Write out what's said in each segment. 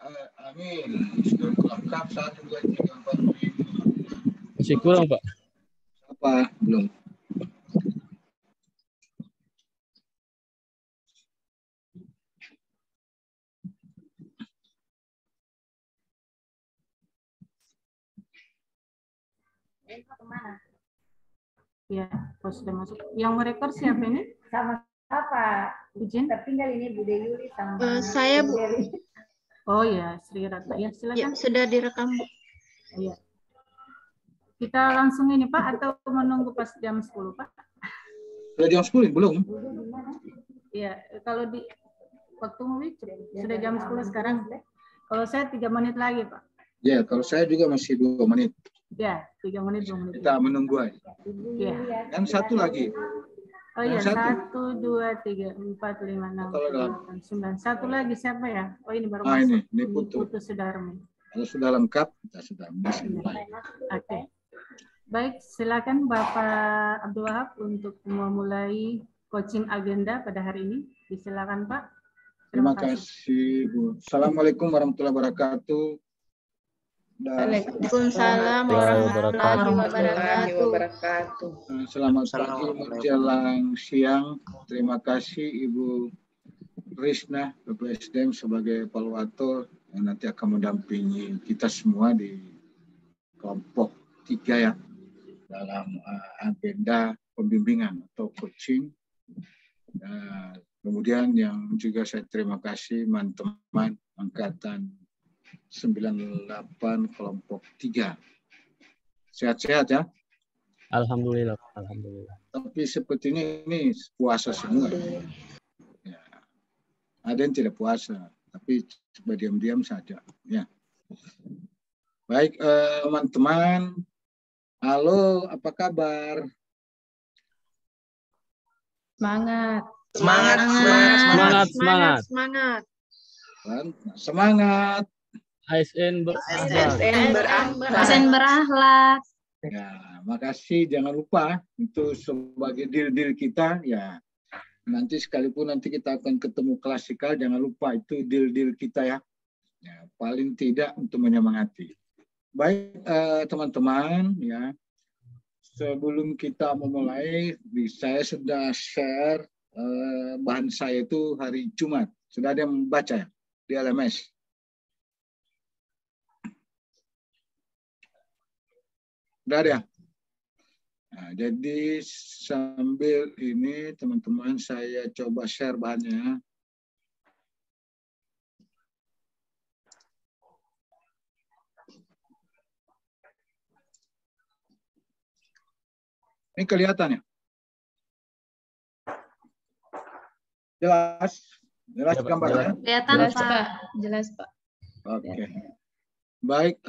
Amin. Sudah lengkap 1, 2, 3, 4, 5. Masih kurang, Pak. Apa? Belum. Kemana? Ya, pas sudah masuk. Yang merekor siapa ini? Sama apa? Izin. Tertinggal ini Bu Yuli sama Saya, Bu. Oh ya, Sri Ratna. Ya, silakan. Ya, sudah direkam, Bu. Iya. Kita langsung ini, Pak, atau menunggu pas jam 10, Pak? Sudah jam 10 belum? Iya, kalau di waktu movie sudah jam 10 sekarang. Kalau saya 3 menit lagi, Pak. Ya, kalau saya juga masih 2 menit. Ya, 3 menit, 2 menit. Kita menunggu aja. Ya. Dan satu lagi. Oh iya, Satu. 1, 2, 3, 4, 5, 6, 7, 8, 9. Satu lagi siapa ya? Oh ini baru masuk. Ini Putu. Putu Sudarmi. Kalau sudah lengkap, kita sudah bisa mulai. Oke. Baik, silakan Bapak Abdul Wahab untuk memulai coaching agenda pada hari ini. Silakan Pak. Terima kasih, Bu. Assalamualaikum warahmatullahi wabarakatuh. Waalaikumsalam warahmatullahi wabarakatuh. Selamat pagi menjelang siang. Terima kasih Ibu Risna, BPSDM sebagai evaluator yang nanti akan mendampingi kita semua di kelompok 3 ya dalam agenda pembimbingan atau coaching. Kemudian yang juga saya terima kasih teman-teman angkatan 98 kelompok 3. Sehat-sehat ya? Alhamdulillah. Alhamdulillah. Tapi sepertinya ini puasa semua. Ya. Ada yang tidak puasa, tapi coba diam-diam saja. Ya. Baik, teman-teman. Halo, apa kabar? Semangat. Semangat, semangat, semangat, semangat. Semangat. Semangat. ASN berakhlak. Ya, makasih. Jangan lupa untuk sebagai deal-deal kita ya. Nanti sekalipun nanti kita akan ketemu klasikal, jangan lupa itu deal-deal kita ya. Ya, paling tidak untuk menyemangati. Baik teman-teman ya. Sebelum kita memulai, saya sudah share bahan saya itu hari Jumat. Sudah ada yang membaca ya di LMS. Sudah ada. Nah, jadi sambil ini teman-teman saya coba share bahannya. Ini kelihatan ya? Jelas? Jelas gambarnya? Kelihatan, Pak. Jelas, Pak. Oke. Baik,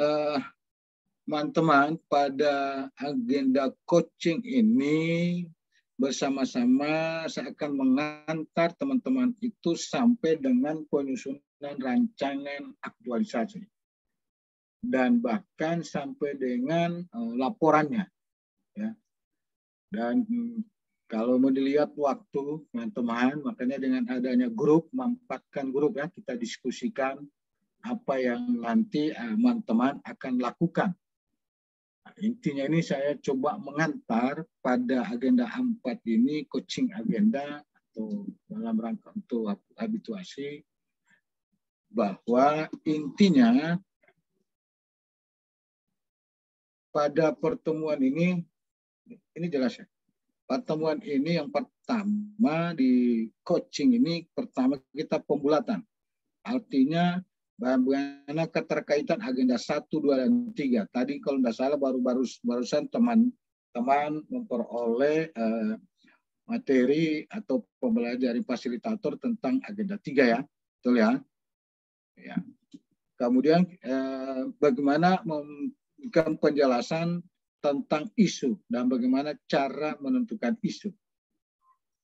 teman-teman, pada agenda coaching ini bersama-sama saya akan mengantar teman-teman itu sampai dengan penyusunan rancangan aktualisasi dan bahkan sampai dengan laporannya ya. Dan kalau mau dilihat waktu teman-teman, makanya dengan adanya grup, mampatkan grup ya, kita diskusikan apa yang nanti teman-teman akan lakukan. Nah, intinya ini saya coba mengantar pada agenda 4 ini, coaching agenda atau dalam rangka untuk habituasi, bahwa intinya pada pertemuan ini jelas ya. Pertemuan ini yang pertama di coaching ini, pertama kita pembulatan. Artinya bagaimana keterkaitan agenda 1, 2, dan 3. Tadi kalau tidak salah barusan teman-teman memperoleh materi atau pembelajaran dari fasilitator tentang agenda 3 ya. Betul ya? Ya. Kemudian bagaimana memberikan penjelasan tentang isu dan bagaimana cara menentukan isu.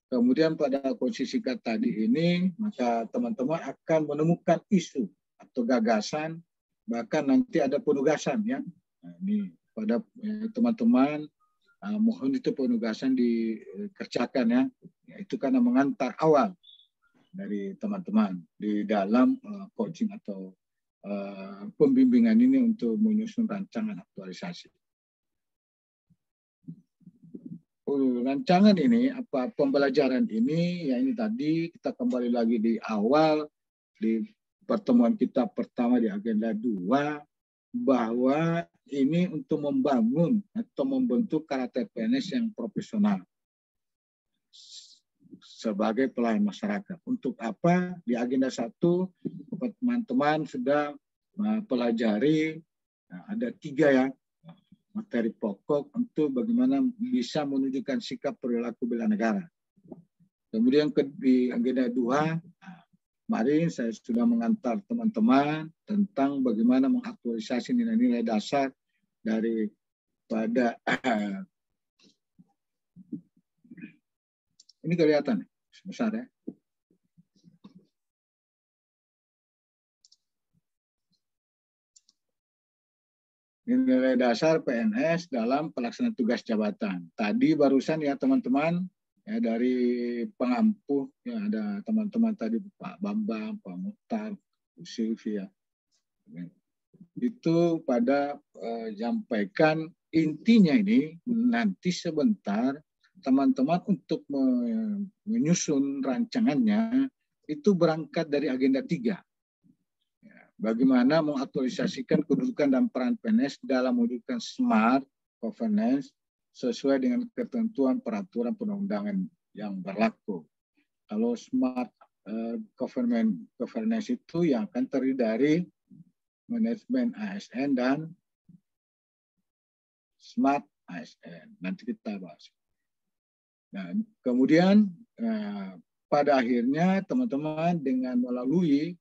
Kemudian pada posisi tadi ini, maka teman-teman akan menemukan isu atau gagasan, bahkan nanti ada penugasan ya. Nah, ini pada teman-teman mohon itu penugasan dikerjakan ya. Itu karena mengantar awal dari teman-teman di dalam coaching atau pembimbingan ini untuk menyusun rancangan aktualisasi. Rancangan ini, pembelajaran ini, ya ini tadi kita kembali lagi di awal, di pertemuan kita pertama di agenda 2, bahwa ini untuk membangun atau membentuk karakter PNS yang profesional sebagai pelayan masyarakat. Untuk apa? Di agenda 1, teman-teman sudah pelajari, ada 3 ya, materi pokok untuk bagaimana bisa menunjukkan sikap perilaku bela negara. Kemudian di agenda 2, kemarin saya sudah mengantar teman-teman tentang bagaimana mengaktualisasi nilai-nilai dasar daripada ini kelihatan besar ya. Nilai dasar PNS dalam pelaksanaan tugas jabatan. Tadi barusan ya teman-teman, ya dari pengampuh, ya ada teman-teman tadi Pak Bambang, Pak Muhtar, Bu Sylvia. Itu pada menyampaikan intinya ini nanti sebentar teman-teman untuk menyusun rancangannya itu berangkat dari agenda 3. Bagaimana mengaktualisasikan kedudukan dan peran PNS dalam mewujudkan smart governance sesuai dengan ketentuan peraturan perundang-undangan yang berlaku. Kalau smart governance itu yang akan terdiri dari manajemen ASN dan smart ASN. Nanti kita bahas. Nah, kemudian pada akhirnya teman-teman dengan melalui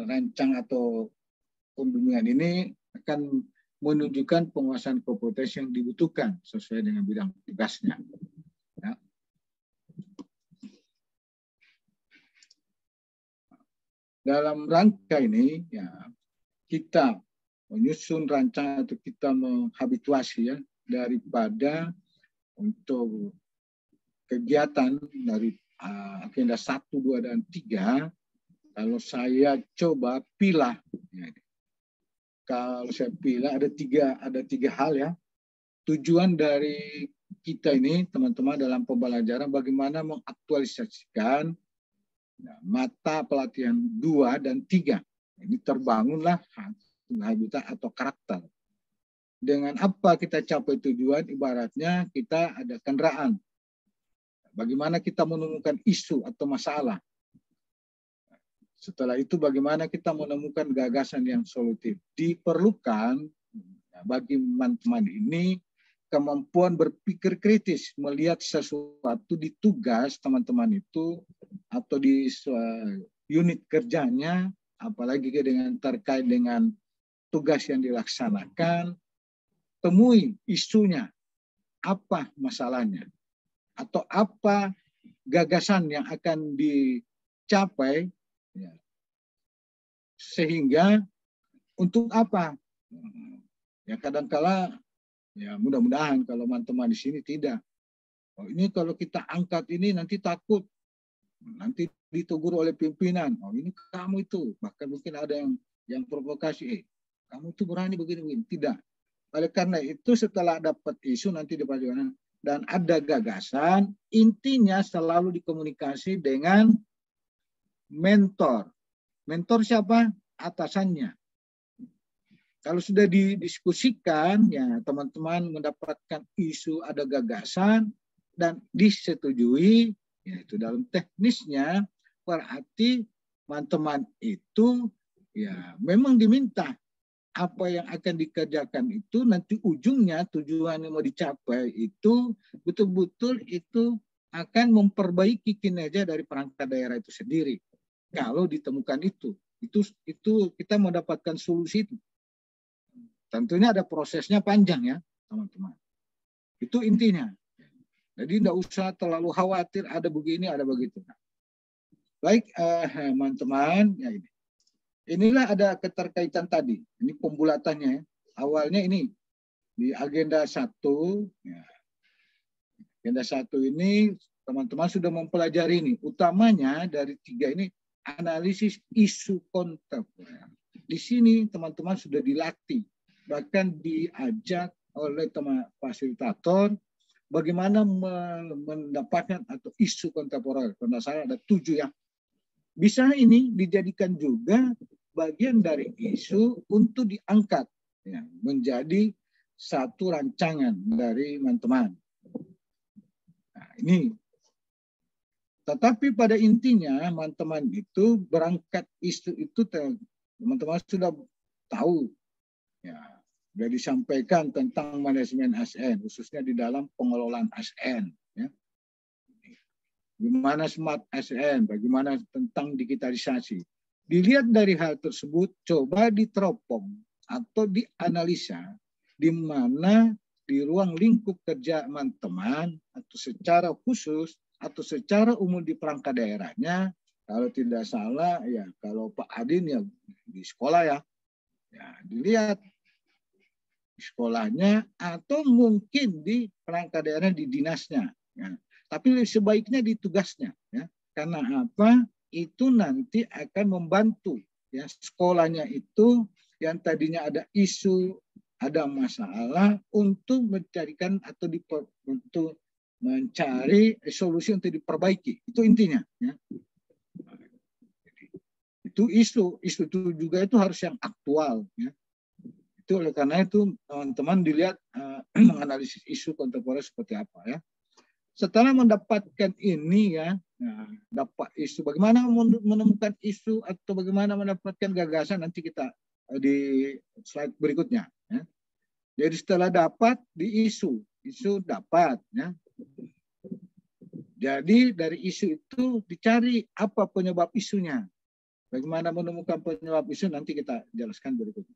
rancang atau pembimbingan ini akan menunjukkan penguasaan kompetensi yang dibutuhkan sesuai dengan bidang tugasnya. Ya. Dalam rangka ini, ya, kita menyusun rancangan atau kita menghabituasi ya daripada untuk kegiatan dari agenda 1, 2, dan 3. Kalau saya coba pilah, ya, kalau saya pilih ada tiga hal ya. Tujuan dari kita ini teman-teman dalam pembelajaran bagaimana mengaktualisasikan mata pelatihan 2 dan 3. Ini terbangunlah habitat atau karakter. Dengan apa kita capai tujuan? Ibaratnya kita ada kendaraan. Bagaimana kita menemukan isu atau masalah. Setelah itu bagaimana kita menemukan gagasan yang solutif. Diperlukan bagi teman-teman ini kemampuan berpikir kritis, melihat sesuatu di tugas teman-teman itu atau di unit kerjanya, apalagi dengan terkait dengan tugas yang dilaksanakan, temui isunya, apa masalahnya, atau apa gagasan yang akan dicapai. Ya. Sehingga untuk apa? Ya kadangkala ya mudah-mudahan kalau teman-teman di sini tidak. Oh, ini kalau kita angkat ini nanti takut. Nanti ditegur oleh pimpinan. Oh, ini kamu itu. Bahkan mungkin ada yang provokasi. Kamu itu berani begini-begini. Tidak. Oleh karena itu setelah dapat isu nanti di perjuangan dan ada gagasan, intinya selalu dikomunikasi dengan mentor. Mentor siapa? Atasannya. Kalau sudah didiskusikan, ya teman-teman mendapatkan isu, ada gagasan, dan disetujui, yaitu dalam teknisnya, berarti teman-teman itu ya memang diminta apa yang akan dikerjakan itu nanti ujungnya tujuan yang mau dicapai itu betul-betul itu akan memperbaiki kinerja dari perangkat daerah itu sendiri. Kalau ditemukan itu kita mendapatkan solusi itu. Tentunya ada prosesnya panjang ya, teman-teman. Itu intinya. Jadi tidak usah terlalu khawatir ada begini, ada begitu. Baik, teman-teman, ya ini. Inilah ada keterkaitan tadi. Ini pembulatannya. Awalnya ini di agenda 1. Ya. Agenda 1 ini teman-teman sudah mempelajari ini. Utamanya dari 3 ini analisis isu kontemporer. di sini teman-teman sudah dilatih, bahkan diajak oleh teman fasilitator bagaimana mendapatkan atau isu kontemporer. Kalau saya ada 7 ya. Bisa ini dijadikan juga bagian dari isu untuk diangkat ya, menjadi satu rancangan dari teman-teman. Nah, ini. Tetapi pada intinya teman-teman itu berangkat isu itu teman-teman sudah tahu ya, sudah disampaikan tentang manajemen ASN khususnya di dalam pengelolaan ASN ya. Bagaimana smart ASN, bagaimana tentang digitalisasi. Dilihat dari hal tersebut, coba diteropong atau dianalisa di mana di ruang lingkup kerja teman-teman atau secara khusus atau secara umum di perangkat daerahnya, kalau tidak salah ya kalau Pak Adin ya di sekolah ya, ya dilihat di sekolahnya atau mungkin di perangkat daerah di dinasnya. Ya. Tapi sebaiknya di tugasnya, ya. Karena apa? Itu nanti akan membantu ya sekolahnya itu yang tadinya ada isu, ada masalah untuk mencarikan atau untuk mencari solusi untuk diperbaiki. Itu intinya. Ya. Itu isu itu juga itu harus yang aktual. Ya. Itu oleh karena itu teman-teman dilihat menganalisis isu kontemporer seperti apa ya. Setelah mendapatkan ini ya, dapat isu, bagaimana menemukan isu atau bagaimana mendapatkan gagasan nanti kita di slide berikutnya. Ya. Jadi setelah dapat di isu dapat. Ya. Jadi dari isu itu dicari apa penyebab isunya. Bagaimana menemukan penyebab isu nanti kita jelaskan berikutnya.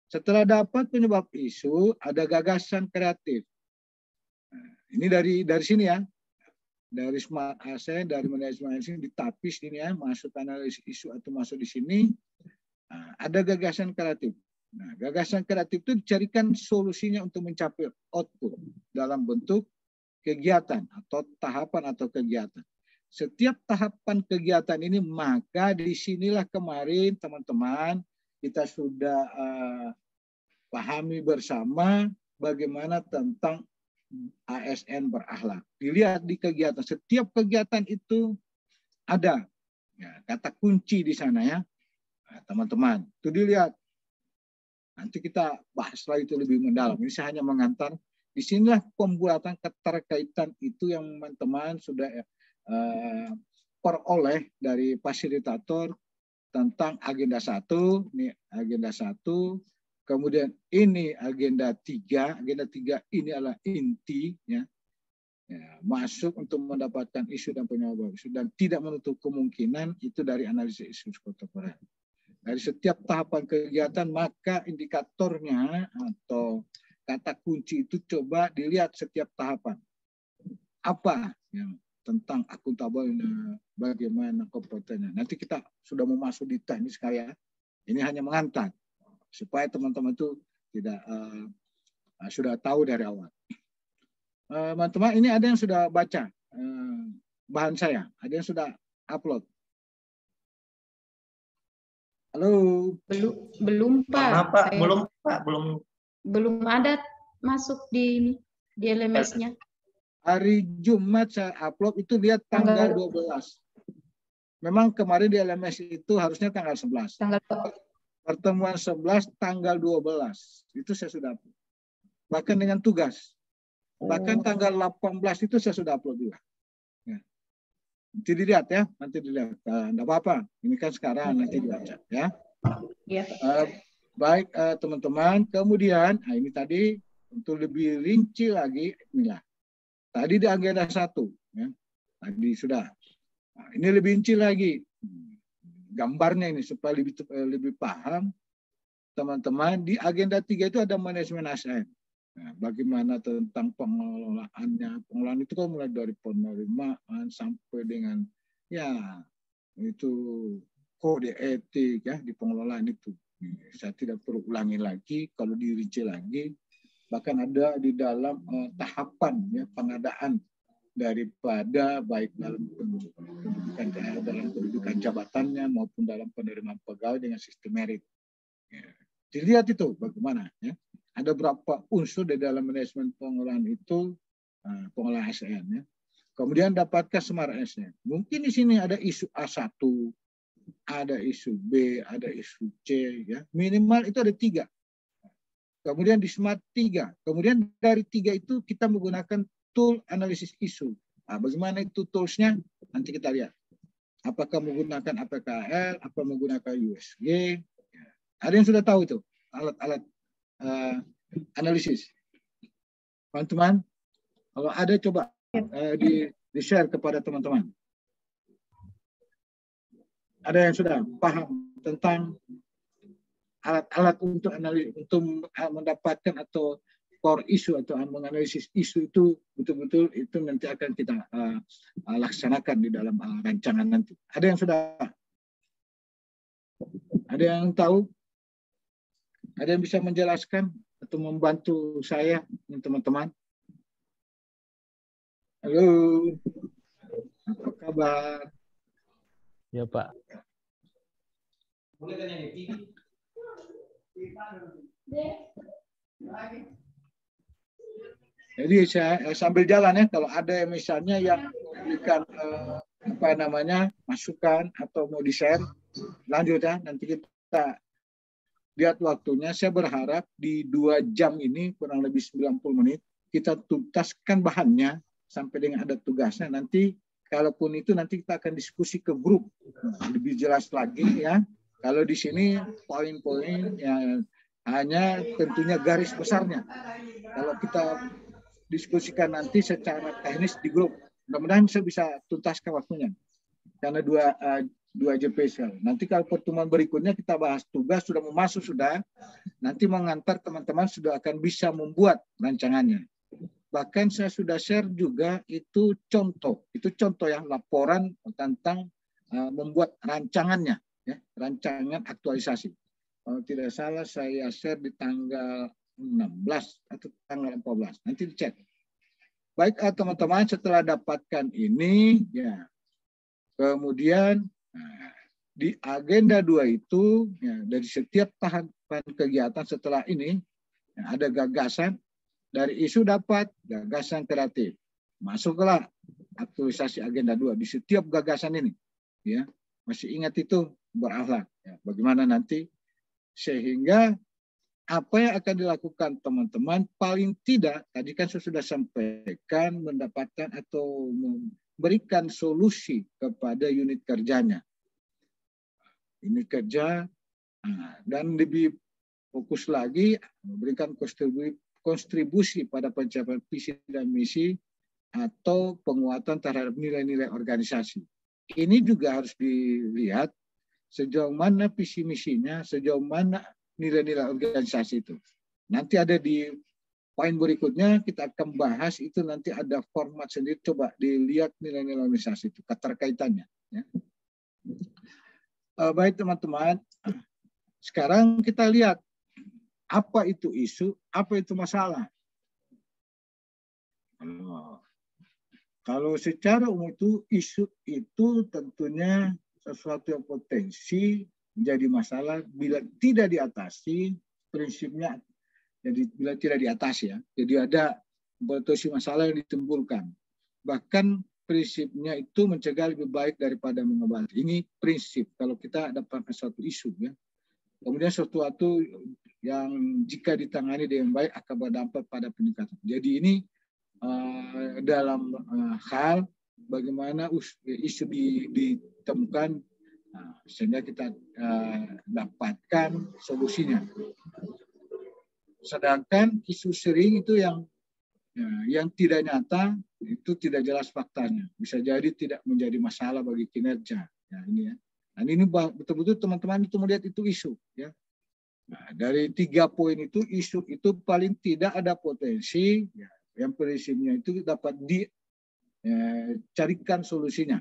Setelah dapat penyebab isu, ada gagasan kreatif. Ini dari sini ya, dari smart ASN, dari manajemen ASN ditapis ini ya, masuk analisis isu atau masuk di sini, ada gagasan kreatif. Nah, gagasan kreatif itu dicarikan solusinya untuk mencapai output dalam bentuk kegiatan atau tahapan atau kegiatan. Setiap tahapan kegiatan ini maka disinilah kemarin teman-teman kita sudah pahami bersama bagaimana tentang ASN berakhlak. Dilihat di kegiatan. Setiap kegiatan itu ada ya, kata kunci di sana ya. Teman-teman. Itu dilihat. Nanti kita bahas lagi itu lebih mendalam. Ini saya hanya mengantar. Disinilah pembuatan keterkaitan itu yang teman-teman sudah peroleh dari fasilitator tentang agenda 1. Ini agenda 1. Kemudian ini agenda 3. Agenda 3 ini adalah inti ya. Ya, masuk untuk mendapatkan isu dan penyebab isu dan tidak menutup kemungkinan itu dari analisis isu kontemporer. Dari setiap tahapan kegiatan maka indikatornya atau kata kunci itu coba dilihat setiap tahapan. Apa yang tentang akuntabel bagaimana kompetennya. Nanti kita sudah mau masuk di teknis kaya. Ini hanya mengantar supaya teman-teman itu tidak sudah tahu dari awal. Teman-teman, ini ada yang sudah baca bahan saya, ada yang sudah upload. Halo. Belum Pak. Maaf, Pak. Belum ada masuk di LMS-nya. Hari Jumat saya upload itu lihat tanggal 12. Memang kemarin di LMS itu harusnya tanggal 11. Pertemuan 11 tanggal 12 itu saya sudah upload. Bahkan dengan tugas. Bahkan tanggal 18 itu saya sudah upload juga. Ya. Nanti dilihat ya, nanti dilihat. Enggak apa-apa. Ini kan sekarang nanti dibaca ya. Ya. Baik teman-teman. Kemudian ini tadi untuk lebih rinci lagi inilah. Tadi di agenda 1 ya. Tadi sudah. Nah, ini lebih rinci lagi. Gambarnya ini supaya lebih paham teman-teman. Di agenda 3 itu ada manajemen ASN. Nah, bagaimana tentang pengelolaannya. Pengelolaan itu kan mulai dari penerimaan sampai dengan ya itu kode etik ya di pengelolaan itu. Saya tidak perlu ulangi lagi kalau dirinci lagi. Bahkan ada di dalam tahapan ya pengadaan daripada baik dalam pendidikan jabatannya maupun dalam penerimaan pegawai dengan sistem merit. Ya. Dilihat itu bagaimana. Ya. Ada berapa unsur di dalam manajemen pengolahan itu, pengolahan ASN. Ya. Kemudian dapatkan Smart ASN. Mungkin di sini ada isu A1, ada isu B, ada isu C. Ya. Minimal itu ada 3. Kemudian di Smart 3. Kemudian dari 3 itu kita menggunakan tool analisis isu. Nah, bagaimana itu toolsnya? Nanti kita lihat. Apakah menggunakan APKL, apa menggunakan USG. Ada yang sudah tahu itu, alat-alat analisis. Teman-teman, kalau ada coba di-share kepada teman-teman. Ada yang sudah paham tentang alat-alat untuk analisis, untuk mendapatkan atau core isu atau menganalisis isu itu betul-betul itu nanti akan kita laksanakan di dalam rancangan nanti. Ada yang sudah? Ada yang tahu? Ada yang bisa menjelaskan atau membantu saya, teman-teman? Halo, apa kabar? Ya Pak. Jadi saya sambil jalan ya, kalau ada yang misalnya yang memberikan masukan atau mau di-share, lanjut ya, nanti kita lihat waktunya. Saya berharap di 2 jam ini kurang lebih 90 menit kita tuntaskan bahannya sampai dengan ada tugasnya. Nanti kalaupun itu nanti kita akan diskusi ke grup lebih jelas lagi ya. Kalau di sini poin-poin ya hanya tentunya garis besarnya. Kalau kita diskusikan nanti secara teknis di grup, mudah-mudahan saya bisa tuntaskan waktunya. Karena 2 JP sekali. Nanti kalau pertemuan berikutnya kita bahas tugas, sudah mau masuk sudah, nanti mengantar teman-teman sudah akan bisa membuat rancangannya. Bahkan saya sudah share juga itu contoh yang laporan tentang membuat rancangannya, ya, rancangan aktualisasi. Kalau tidak salah saya share di tanggal 16 atau tanggal 14. Nanti dicek. Baik teman-teman, setelah dapatkan ini, ya, kemudian di agenda 2 itu, ya, dari setiap tahapan kegiatan setelah ini, ya, ada gagasan, dari isu dapat gagasan kreatif. Masuklah aktualisasi agenda 2 di setiap gagasan ini. Ya, masih ingat itu berakhlak. Ya, bagaimana nanti sehingga apa yang akan dilakukan teman-teman paling tidak tadi kan saya sudah sampaikan mendapatkan atau memberikan solusi kepada unit kerjanya. Unit kerja dan lebih fokus lagi memberikan kontribusi pada pencapaian visi dan misi atau penguatan terhadap nilai-nilai organisasi. Ini juga harus dilihat sejauh mana visi misinya, sejauh mana nilai-nilai organisasi itu. Nanti ada di poin berikutnya kita akan bahas itu, nanti ada format sendiri, coba dilihat nilai-nilai organisasi itu, keterkaitannya. Ya. Baik teman-teman, sekarang kita lihat apa itu isu, apa itu masalah. Kalau secara umum itu isu itu tentunya sesuatu yang potensi menjadi masalah bila tidak diatasi, prinsipnya jadi bila tidak diatasi ya. Jadi ada potensi masalah yang ditimbulkan. Bahkan prinsipnya itu mencegah lebih baik daripada mengobati. Ini prinsip kalau kita dapat suatu isu ya. Kemudian sesuatu yang jika ditangani dengan baik akan berdampak pada peningkatan. Jadi ini dalam hal bagaimana isu ditemukan sehingga kita dapatkan solusinya. Sedangkan isu sering itu yang tidak nyata itu tidak jelas faktanya, bisa jadi tidak menjadi masalah bagi kinerja. Ya, ini ya. Dan ini betul-betul teman-teman itu melihat itu isu. Ya. Nah, dari 3 poin itu isu itu paling tidak ada potensi. Ya, yang prinsipnya itu dapat dicarikan solusinya.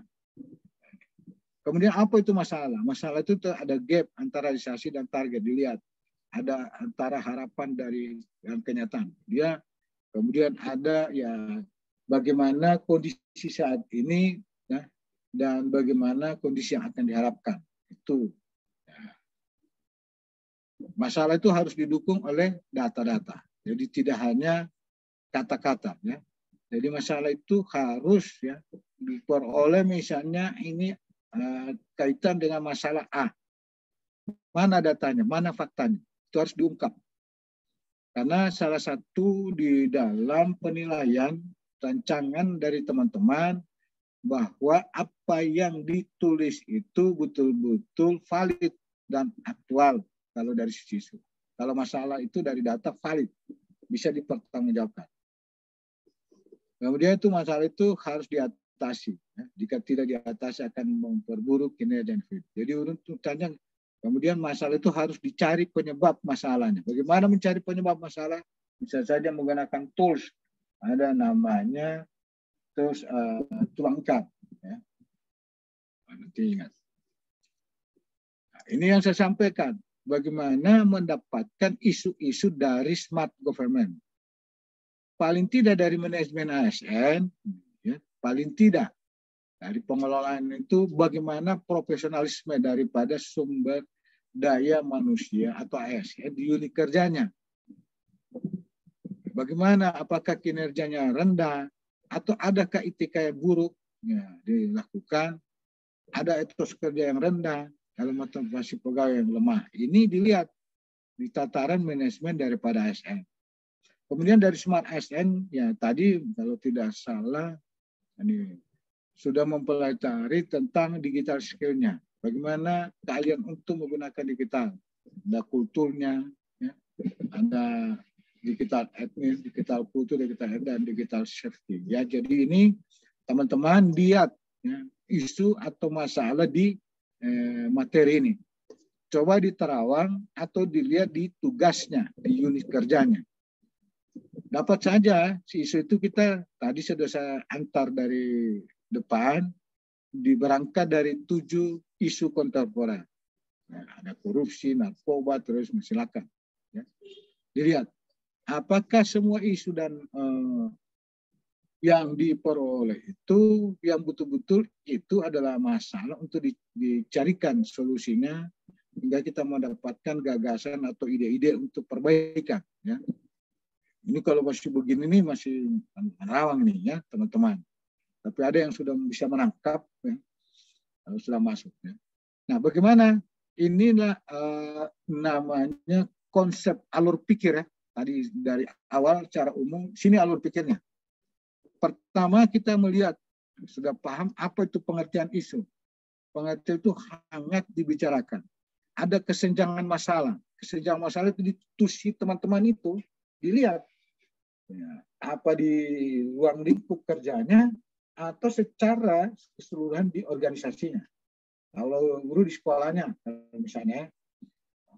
Kemudian apa itu masalah? Masalah itu ada gap antara realisasi dan target. Dilihat ada antara harapan dari yang kenyataan. Dia kemudian ada ya bagaimana kondisi saat ini ya, dan bagaimana kondisi yang akan diharapkan. Itu. Ya. Masalah itu harus didukung oleh data-data. Jadi tidak hanya kata-kata, ya. Jadi masalah itu harus ya diperoleh, misalnya ini kaitan dengan masalah A. Mana datanya, mana faktanya, itu harus diungkap. Karena salah satu di dalam penilaian rancangan dari teman-teman bahwa apa yang ditulis itu betul-betul valid dan aktual kalau dari sisi isu. Kalau masalah itu dari data valid, bisa dipertanggungjawabkan. Kemudian itu masalah itu harus diatasi. Ya. Jika tidak diatasi akan memperburuk kinerja individu. Jadi urutannya, kemudian masalah itu harus dicari penyebab masalahnya. Bagaimana mencari penyebab masalah? Bisa saja menggunakan tools. Ada namanya tools tuangkan. Ya. Nanti ingat. Nah, ini yang saya sampaikan. Bagaimana mendapatkan isu-isu dari smart government. Paling tidak dari manajemen ASN, ya, paling tidak dari pengelolaan itu bagaimana profesionalisme daripada sumber daya manusia atau ASN di unit kerjanya. Bagaimana, apakah kinerjanya rendah atau adakah etika yang buruk ya, dilakukan, ada etos kerja yang rendah, dalam motivasi pegawai yang lemah. Ini dilihat di tataran manajemen daripada ASN. Kemudian dari smart ASN, ya tadi kalau tidak salah, ini sudah mempelajari tentang digital skill-nya. Bagaimana keahlian untuk menggunakan digital. Ada kulturnya, ya. Ada digital etnis, digital kultur, digital dan digital safety. Ya, jadi ini teman-teman lihat ya, isu atau masalah di materi ini. Coba diterawang atau dilihat di tugasnya, di unit kerjanya. Dapat saja si isu itu kita tadi sudah saya antar dari depan, berangkat dari 7 isu kontemporer. Ya, ada korupsi, narkoba, terus silakan. Ya. Dilihat, apakah semua isu dan yang diperoleh itu yang betul-betul itu adalah masalah untuk dicarikan solusinya hingga kita mendapatkan gagasan atau ide-ide untuk perbaikan. Ya. Ini kalau masih begini nih masih merawang nih ya teman-teman. Tapi ada yang sudah bisa menangkap ya, sudah masuk. Ya. Nah bagaimana? Inilah namanya konsep alur pikir ya. Tadi dari awal secara umum, sini alur pikirnya. Pertama kita melihat, sudah paham apa itu pengertian isu. Pengertian itu hangat dibicarakan. Ada kesenjangan masalah. Kesenjangan masalah itu ditusi teman-teman itu dilihat. Ya, apa di ruang lingkup kerjanya atau secara keseluruhan di organisasinya. Kalau guru di sekolahnya, misalnya.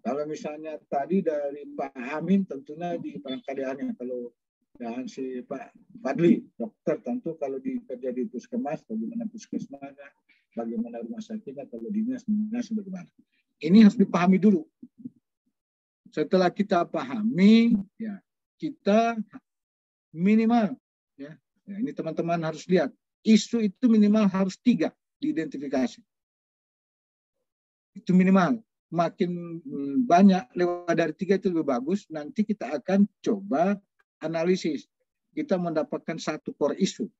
Kalau misalnya tadi dari Pak Amin tentunya di perangkadaannya. Kalau dan si Pak Fadli, dokter tentu kalau kerja di puskesmas, bagaimana puskesmasnya, bagaimana rumah sakitnya, kalau dinas bagaimana. Ini harus dipahami dulu. Setelah kita pahami, ya kita minimal, ya ini teman-teman harus lihat, isu itu minimal harus 3 diidentifikasi. Itu minimal. Makin banyak lewat dari 3 itu lebih bagus. Nanti kita akan coba analisis. Kita mendapatkan 1 core isu.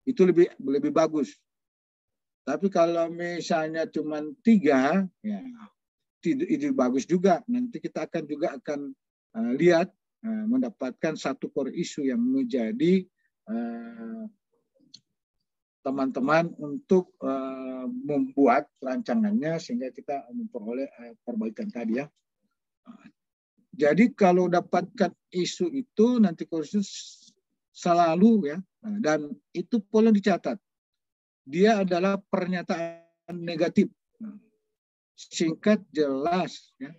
Itu lebih bagus. Tapi kalau misalnya cuma 3, ya itu bagus juga. Nanti kita akan lihat mendapatkan 1 core isu yang menjadi teman-teman untuk membuat rancangannya sehingga kita memperoleh perbaikan tadi ya. Jadi kalau dapatkan isu itu nanti kursus selalu ya, dan itu perlu dicatat. Dia adalah pernyataan negatif. Singkat, jelas ya.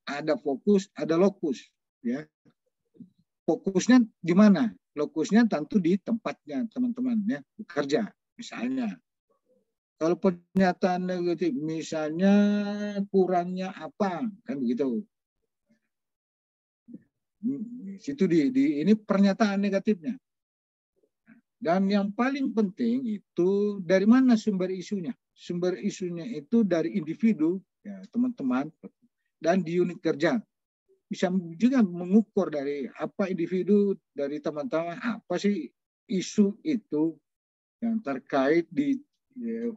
Ada fokus, ada lokus ya. Fokusnya di mana? Lokusnya tentu di tempatnya teman-teman ya, bekerja misalnya. Kalau pernyataan negatif misalnya kurangnya apa kan begitu. Situ ini pernyataan negatifnya. Dan yang paling penting itu dari mana sumber isunya? Sumber isunya itu dari individu ya teman-teman dan di unit kerja. bisa juga mengukur dari apa individu, dari teman-teman, apa sih isu itu yang terkait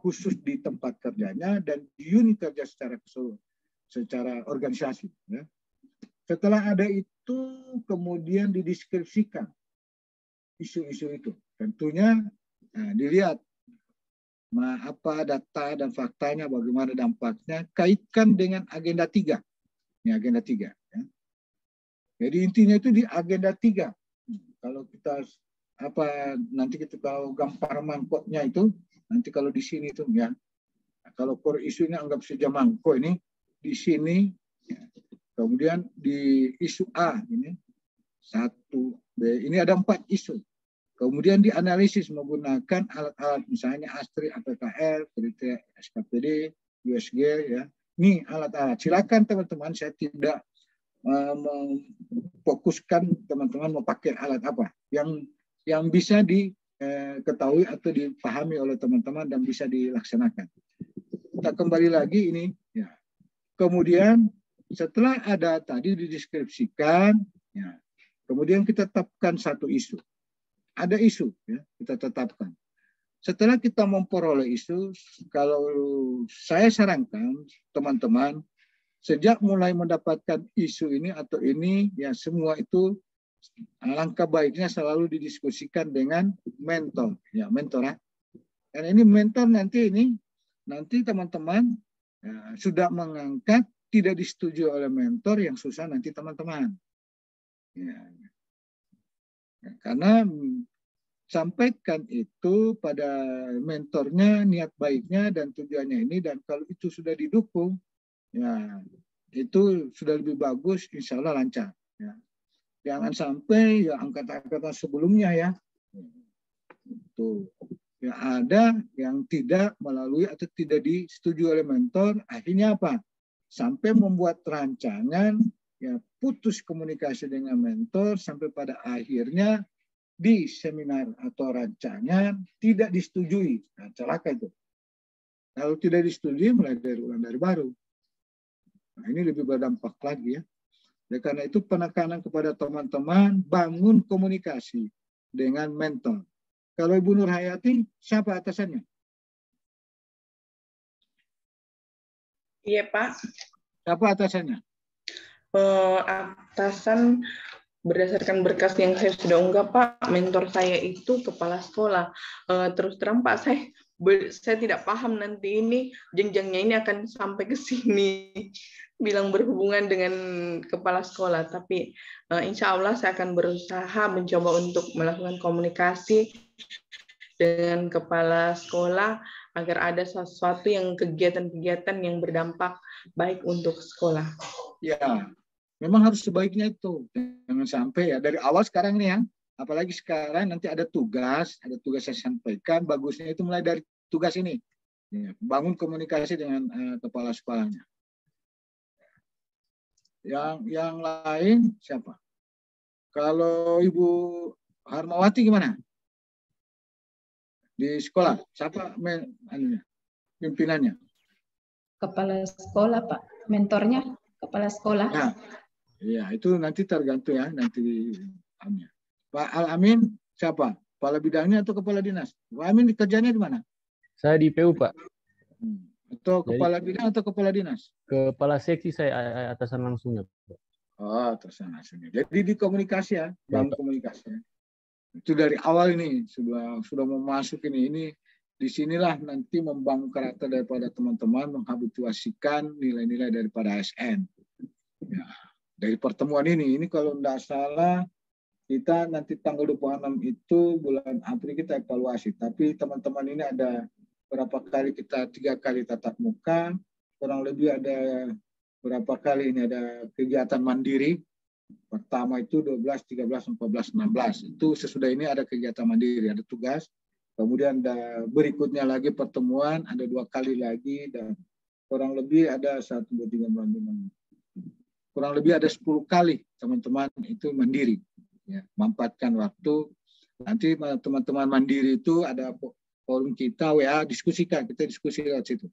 khusus di tempat kerjanya dan di unit kerja secara organisasi. Ya. Setelah ada itu, kemudian dideskripsikan isu-isu itu. Tentunya dilihat apa data dan faktanya, bagaimana dampaknya, kaitkan dengan agenda 3. Ini agenda 3. Ya. Jadi intinya itu di agenda 3. Kalau kita nanti kita tahu gambar mangkoknya itu, nanti kalau di sini itu ya. Kalau core isunya anggap saja mangkok ini di sini. Ya. Kemudian di isu A ini 1B, ini ada 4 isu. Kemudian dianalisis menggunakan alat-alat misalnya ASTRI, APKR, SKPD, USG ya. Ini alat-alat. Silakan teman-teman, saya tidak memfokuskan teman-teman mau pakai alat apa yang bisa diketahui atau dipahami oleh teman-teman dan bisa dilaksanakan. Kita kembali lagi ini ya. Kemudian setelah ada tadi dideskripsikan ya. Kemudian kita tetapkan satu isu. Ada isu ya, kita tetapkan. Setelah kita memperoleh isu, kalau saya sarankan teman-teman sejak mulai mendapatkan isu ini atau ini ya, semua itu langkah baiknya selalu didiskusikan dengan mentor ya, mentor. Dan ini mentor nanti teman-teman ya, sudah mengangkat, tidak disetujui oleh mentor yang susah nanti teman-teman ya. Karena sampaikan itu pada mentornya niat baiknya dan tujuannya ini, dan kalau itu sudah didukung ya itu sudah lebih bagus, insya Allah lancar ya. Jangan sampai ya angkatan-angkatan sebelumnya ya itu ya ada yang tidak melalui atau tidak disetujui oleh mentor, akhirnya apa? Sampai membuat rancangan ya, putus komunikasi dengan mentor sampai pada akhirnya di seminar atau rancangan tidak disetujui. Nah, celaka itu. Kalau tidak disetujui mulai dari baru. Nah, ini lebih berdampak lagi ya. Dan karena itu penekanan kepada teman-teman bangun komunikasi dengan mentor. Kalau Ibu Nur Hayati, siapa atasannya? Iya, Pak. Siapa atasannya? Atasan berdasarkan berkas yang saya sudah unggah, Pak, mentor saya itu kepala sekolah. Terus terang, Pak, saya tidak paham nanti ini jenjangnya ini akan sampai ke sini. Bilang berhubungan dengan kepala sekolah. Tapi insya Allah saya akan berusaha mencoba untuk melakukan komunikasi dengan kepala sekolah agar ada sesuatu yang kegiatan-kegiatan yang berdampak baik untuk sekolah. Ya, memang harus sebaiknya itu. Jangan sampai ya dari awal sekarang ini ya, apalagi sekarang nanti ada tugas saya sampaikan, bagusnya itu mulai dari tugas ini. Ya, bangun komunikasi dengan kepala sekolahnya. Yang lain siapa? Kalau Ibu Harmawati gimana? Di sekolah, siapa pimpinannya? Kepala sekolah, Pak. Mentornya kepala sekolah. Nah, ya, itu nanti tergantung ya, nanti Pak Al-Amin siapa? Kepala bidangnya atau kepala dinas? Pak Amin kerjanya di mana? Saya di PU, Pak. Atau kepala bidang atau kepala dinas? Kepala seksi saya atasan langsungnya, Pak. Oh, atasan langsungnya. Jadi di komunikasi ya, bangun komunikasi. Itu dari awal ini sudah mau masuk ini disinilah nanti membangun karakter daripada teman-teman, menghabituasikan nilai-nilai daripada ASN. Ya, dari pertemuan ini kalau tidak salah kita nanti tanggal 26 itu bulan April kita evaluasi. Tapi teman-teman ini ada berapa kali kita 3 kali tatap muka, kurang lebih ada berapa kali ini ada kegiatan mandiri. Pertama itu 12, 13, 14, 16. Itu sesudah ini ada kegiatan mandiri, ada tugas. Kemudian ada berikutnya lagi pertemuan, ada 2 kali lagi, dan kurang lebih ada 1, 2, 3, 4, 5. Kurang lebih ada 10 kali teman-teman itu mandiri. Ya, memanfaatkan waktu. Nanti teman-teman mandiri itu ada forum kita, WA, diskusikan. Kita diskusi lewat situ.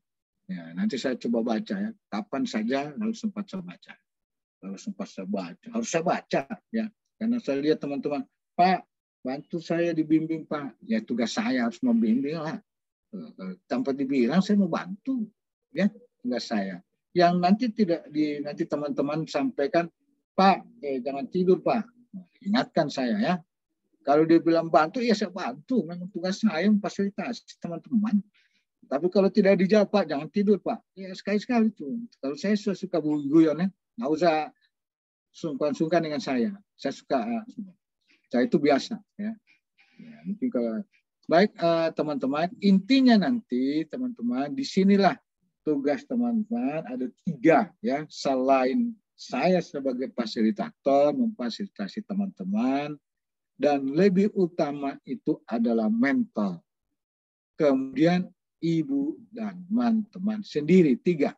Ya, nanti saya coba baca ya. Kapan saja harus sempat saya baca. Kalau sempat saya baca, harus saya baca ya, karena saya lihat teman-teman, Pak, bantu saya dibimbing Pak. Ya tugas saya harus membimbing lah. Tanpa dibilang saya mau bantu, ya tugas saya. Yang nanti teman-teman sampaikan, Pak, jangan tidur Pak. Ingatkan saya ya. Kalau dia bilang bantu, ya saya bantu. Memang tugas saya memfasilitasi teman-teman. Tapi kalau tidak dijawab, Pak, jangan tidur, Pak. Ya sekali-sekali tuh. Kalau saya suka guyon ya, nggak usah sungkan-sungkan dengan saya. Saya suka, saya itu biasa ya. Ya mungkin kalau baik teman-teman, intinya nanti teman-teman disinilah tugas teman-teman ada 3 ya. Selain saya sebagai fasilitator memfasilitasi teman-teman, dan lebih utama itu adalah mentor. Kemudian ibu dan teman-teman sendiri 3.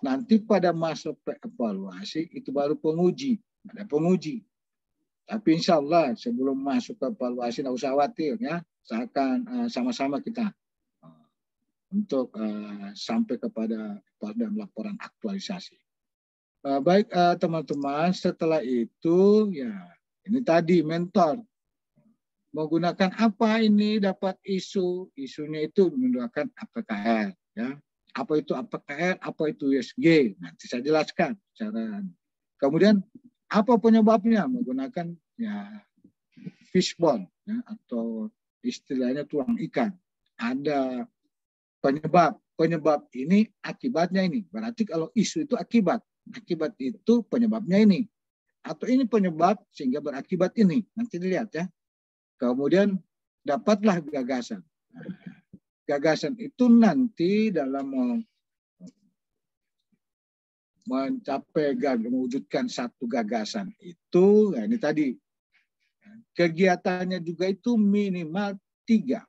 Nanti pada masa evaluasi itu baru penguji, ada penguji. Tapi insya Allah sebelum masuk ke evaluasi tidak usah khawatir ya, saya akan sama-sama kita untuk sampai kepada laporan aktualisasi. Baik teman-teman, setelah itu ya ini tadi mentor. Menggunakan apa ini dapat isu? Isunya itu menggunakan APKR. Ya. Apa itu APKR? Apa itu USG? Nanti saya jelaskan. Kemudian apa penyebabnya? Menggunakan ya fishbone ya, atau istilahnya tulang ikan. Ada penyebab. Penyebab ini akibatnya ini. Berarti kalau isu itu akibat. Akibat itu penyebabnya ini. Atau ini penyebab sehingga berakibat ini. Nanti dilihat ya. Kemudian dapatlah gagasan. Gagasan itu nanti dalam mewujudkan satu gagasan itu, ya ini tadi kegiatannya juga itu minimal 3.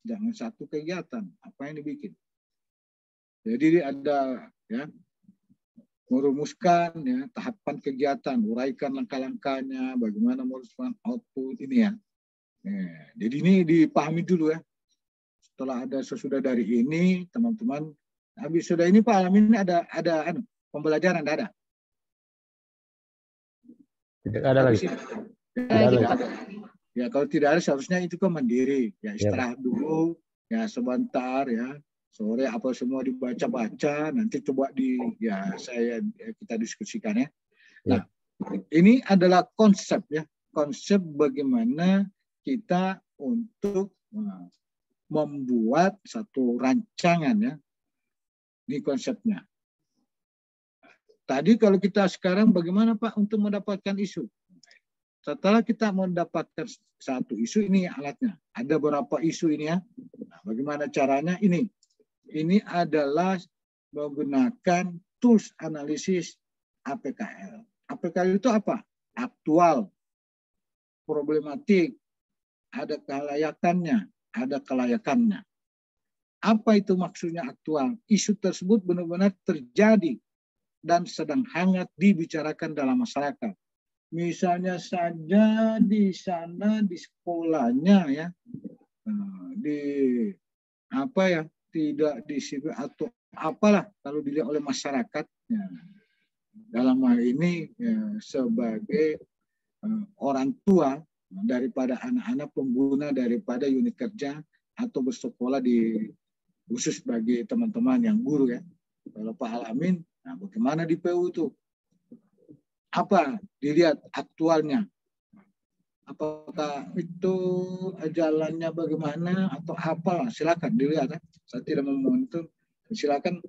Jangan satu kegiatan. Apa yang dibikin? Jadi ada ya merumuskan ya tahapan kegiatan, uraikan langkah-langkahnya, bagaimana merumuskan output ini ya. Jadi ini dipahami dulu ya. Setelah ada sesudah dari ini, teman-teman, habis sudah ini Pak Alamin ini ada pembelajaran ada? Tidak ada lagi. Tidak ada. Ya kalau tidak ada seharusnya itu kan mandiri. Ya istirahat dulu, ya sebentar ya. Sore apa semua dibaca-baca, nanti coba kita diskusikan ya. Nah, ini adalah konsep ya, konsep bagaimana kita untuk membuat satu rancangan ya. Ini konsepnya. Tadi kalau kita sekarang bagaimana Pak untuk mendapatkan isu? Setelah kita mendapatkan satu isu, ini alatnya. Ada beberapa isu ini ya. Nah, bagaimana caranya ini? Ini adalah menggunakan tools analisis APKL. APKL itu apa? Aktual, problematik, ada kelayakannya, ada kelayakannya. Apa itu maksudnya aktual? Isu tersebut benar-benar terjadi dan sedang hangat dibicarakan dalam masyarakat. Misalnya saja di sana di sekolahnya ya, tidak disipil atau apalah kalau dilihat oleh masyarakat ya, dalam hal ini ya, sebagai orang tua daripada anak-anak pengguna daripada unit kerja atau bersekolah di khusus bagi teman-teman yang guru ya. Kalau Pak Alamin, nah bagaimana di PU itu? Apa dilihat aktualnya? Apakah itu jalannya bagaimana atau apalah? Silakan dilihat. Saya tidak mau itu. Silakan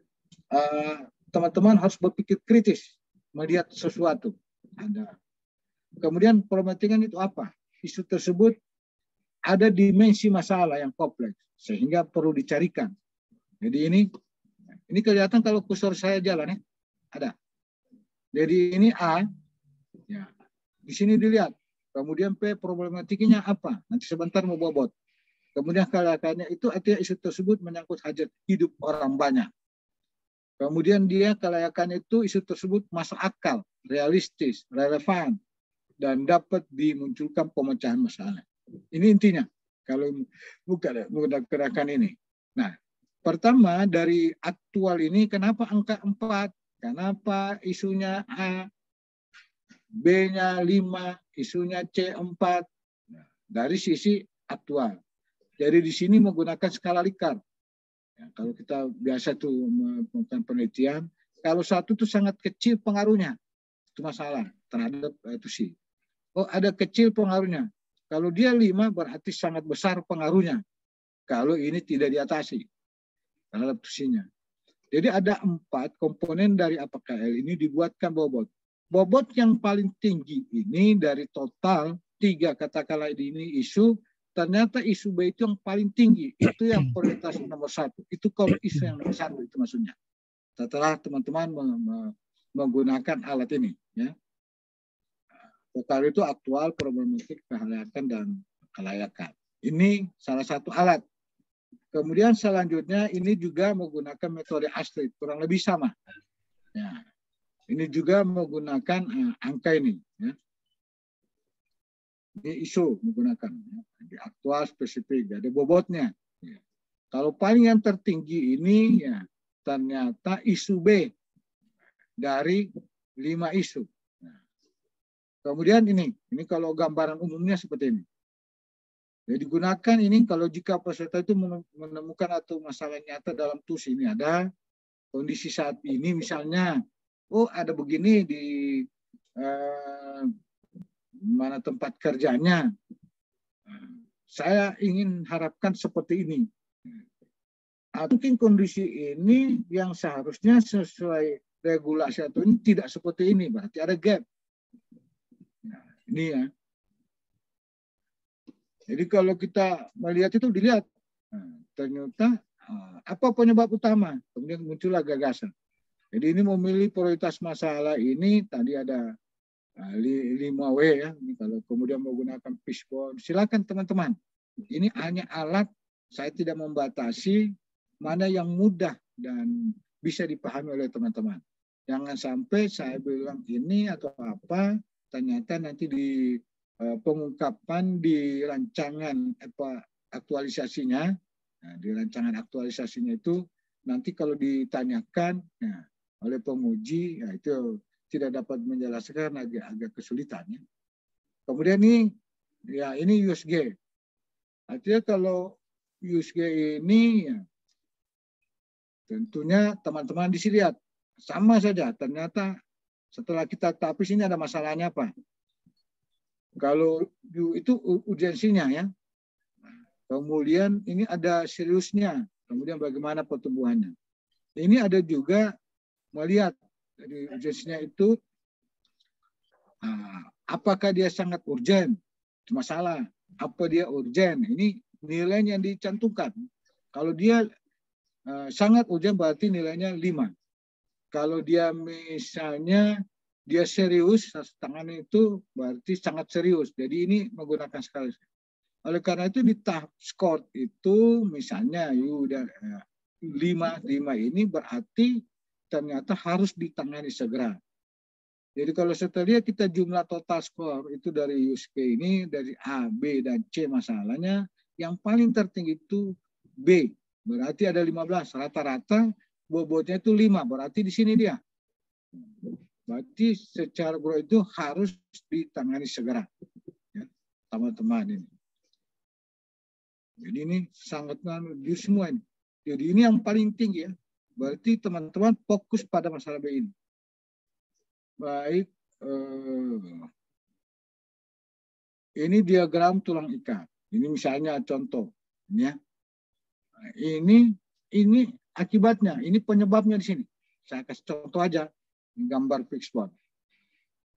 teman-teman harus berpikir kritis melihat sesuatu. Ada. Kemudian problematiknya itu apa? Isu tersebut ada dimensi masalah yang kompleks sehingga perlu dicarikan. Jadi ini kelihatan kalau kursor saya jalan ya. Ada. Jadi ini A. Ya. Di sini dilihat. Kemudian P problematiknya apa? Nanti sebentar mau bobot. Kemudian kelayakannya itu artinya isu tersebut menyangkut hajat hidup orang banyak. Kemudian dia kelayakannya itu isu tersebut masuk akal, realistis, relevan, dan dapat dimunculkan pemecahan masalah. Ini intinya. Kalau bukan gerakan ini. Nah, pertama dari aktual ini kenapa angka 4? Kenapa isunya A, B-nya 5, isunya C 4. Nah, dari sisi aktual. Jadi di sini menggunakan skala Likert. Ya, kalau kita biasa tuh melakukan penelitian, kalau satu itu sangat kecil pengaruhnya, itu masalah terhadap itu sih. Oh, ada kecil pengaruhnya. Kalau dia 5 berarti sangat besar pengaruhnya. Kalau ini tidak diatasi terhadap tusinya. Jadi ada 4 komponen dari APKL ini dibuatkan bobot. Bobot yang paling tinggi ini dari total 3 katakanlah ini isu, ternyata isu B itu yang paling tinggi. Itu yang prioritas nomor 1. Itu kalau isu yang nomor 1 itu maksudnya. Setelah teman-teman menggunakan alat ini. Ya. Total itu aktual, problematik, kelayakan, dan kelayakan. Ini salah satu alat. Kemudian selanjutnya ini juga menggunakan metode Astrid, kurang lebih sama. Ya. Ini juga menggunakan angka ini. Ya. Ini isu menggunakan. Ya. Di aktual spesifik, ada bobotnya. Ya. Kalau paling yang tertinggi ini ya ternyata isu B dari 5 isu. Kemudian ini kalau gambaran umumnya seperti ini. Jadi digunakan ini kalau jika peserta itu menemukan atau masalah nyata dalam TUS ini ada kondisi saat ini misalnya, oh ada begini di mana tempat kerjanya. Saya ingin harapkan seperti ini. Mungkin kondisi ini yang seharusnya sesuai regulasi atau ini tidak seperti ini, berarti ada gap. Nah, ini ya. Jadi kalau kita melihat itu dilihat, ternyata apa penyebab utama? Kemudian muncullah gagasan. Jadi ini memilih prioritas masalah ini tadi ada 5W ya. Ini kalau kemudian menggunakan fishbone, silakan teman-teman. Ini hanya alat, saya tidak membatasi mana yang mudah dan bisa dipahami oleh teman-teman. Jangan sampai saya bilang ini atau apa, ternyata nanti di pengungkapan di rancangan aktualisasinya, nah, di rancangan aktualisasinya itu nanti kalau ditanyakan nah, oleh penguji, ya itu tidak dapat menjelaskan agak kesulitan. Ya. Kemudian ini USG. Artinya kalau USG ini ya, tentunya teman-teman di sini lihat sama saja. Ternyata setelah kita tapis ini ada masalahnya apa? Kalau itu urgensinya ya. Kemudian ini ada seriusnya. Kemudian bagaimana pertumbuhannya. Ini ada juga melihat dari urgensinya itu apakah dia sangat urgen? Itu masalah. Apa dia urgen? Ini nilainya yang dicantumkan. Kalau dia sangat urgen berarti nilainya 5. Kalau dia misalnya dia serius, tangan itu berarti sangat serius. Jadi ini menggunakan skala. Oleh karena itu di tahap skor itu misalnya udah 5 ini berarti ternyata harus ditangani segera. Jadi kalau setelah kita jumlah total skor itu dari USG ini dari A, B, dan C masalahnya yang paling tertinggi itu B. Berarti ada 15. Rata-rata bobotnya itu 5. Berarti di sini dia. Berarti secara bro itu harus ditangani segera. Ya, teman-teman ini. Jadi ini sangat di semua ini. Jadi ini yang paling tinggi ya. Berarti teman-teman fokus pada masalah B ini. Baik. Ini diagram tulang ikat. Ini misalnya contoh. Ya. Ini akibatnya. Ini penyebabnya di sini. Saya kasih contoh aja. Gambar fixboard.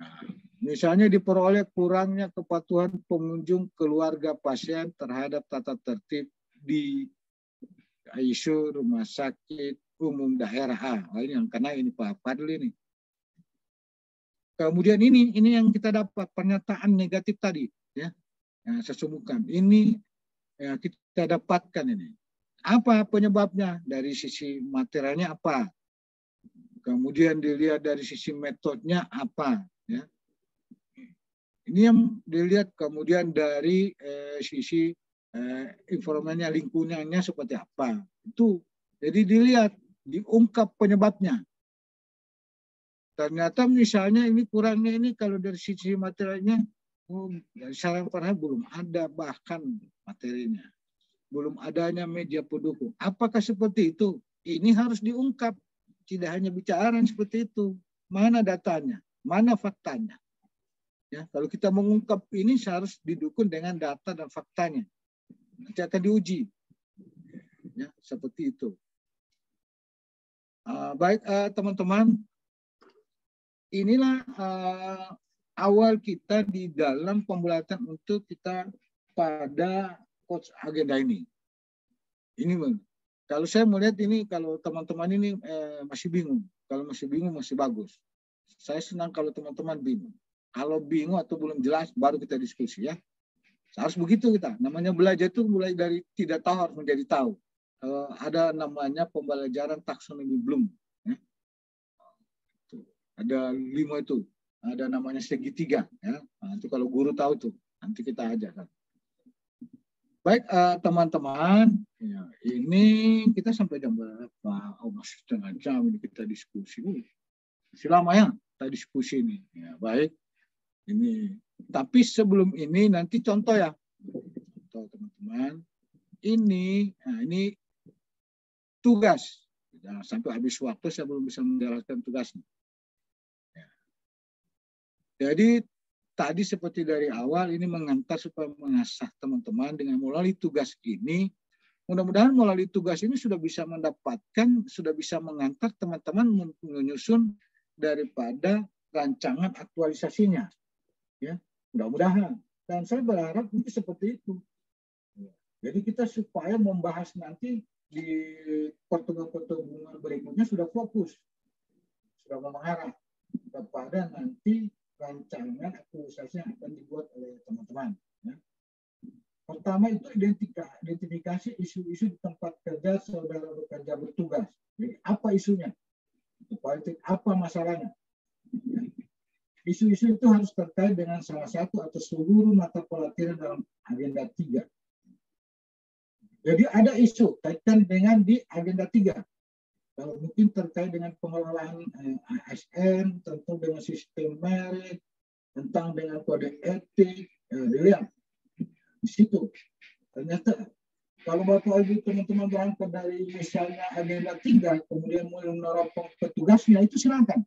Nah, misalnya diperoleh kurangnya kepatuhan pengunjung keluarga pasien terhadap tata tertib di ICU rumah sakit umum daerah A. Ini yang karena ini Pak Fadil ini. Kemudian ini yang kita dapat pernyataan negatif tadi, ya, yang sesungguhkan. Ini yang kita dapatkan ini. Apa penyebabnya? Dari sisi materialnya apa? Kemudian dilihat dari sisi metodenya apa, ya. Ini yang dilihat kemudian dari sisi informasinya lingkungannya seperti apa. Itu jadi dilihat, diungkap penyebabnya. Ternyata misalnya ini kurangnya ini kalau dari sisi materialnya, dari saran para belum ada bahkan materinya. Belum adanya media pendukung. Apakah seperti itu? Ini harus diungkap. Tidak hanya bicara seperti itu. Mana datanya? Mana faktanya? Ya, kalau kita mengungkap ini harus didukung dengan data dan faktanya. Nanti akan diuji. Ya, seperti itu. Baik teman-teman, inilah awal kita di dalam pembulatan untuk kita pada coach agenda ini. Ini kalau saya melihat ini, kalau teman-teman ini masih bingung. Kalau masih bingung masih bagus. Saya senang kalau teman-teman bingung. Kalau bingung atau belum jelas baru kita diskusi ya. Harus begitu kita. Namanya belajar itu mulai dari tidak tahu harus menjadi tahu. Ada namanya pembelajaran taksonomi Bloom. Ya. Ada 5 itu. Ada namanya segitiga. Ya. Nah, itu kalau guru tahu tuh. Nanti kita ajarkan. Baik teman-teman, ya, ini kita sampai jam berapa? Oh, masih setengah jam ini kita diskusi. Masih lama ya kita diskusi ini. Ya, baik. Ini. Tapi sebelum ini nanti contoh ya. Contoh teman-teman. Ini tugas. Jangan sampai habis waktu saya belum bisa menjalankan tugasnya. Ya. Jadi tadi seperti dari awal ini mengantar supaya mengasah teman-teman dengan melalui tugas ini. Mudah-mudahan melalui tugas ini sudah bisa mendapatkan, sudah bisa mengantar teman-teman menyusun daripada rancangan aktualisasinya. Ya, mudah-mudahan. Dan saya berharap ini seperti itu. Jadi kita supaya membahas nanti di pertemuan-pertemuan berikutnya sudah fokus, sudah mengarah kepada nanti rancangan aktualisasi yang akan dibuat oleh teman-teman. Ya. Pertama itu identifikasi isu-isu di tempat kerja saudara bekerja bertugas. Jadi apa isunya? Politik apa masalahnya? Ya. Isu-isu itu harus terkait dengan salah satu atau seluruh mata pelajaran dalam agenda 3. Jadi ada isu kaitan dengan di agenda 3. Kalau mungkin terkait dengan pengelolaan ASN, tentu dengan sistem merit, tentang dengan kode etik, dilihat di situ. Ternyata kalau Bapak Ibu teman-teman berangkat dari misalnya agenda 3, kemudian mulai menerapkan petugasnya, itu silakan.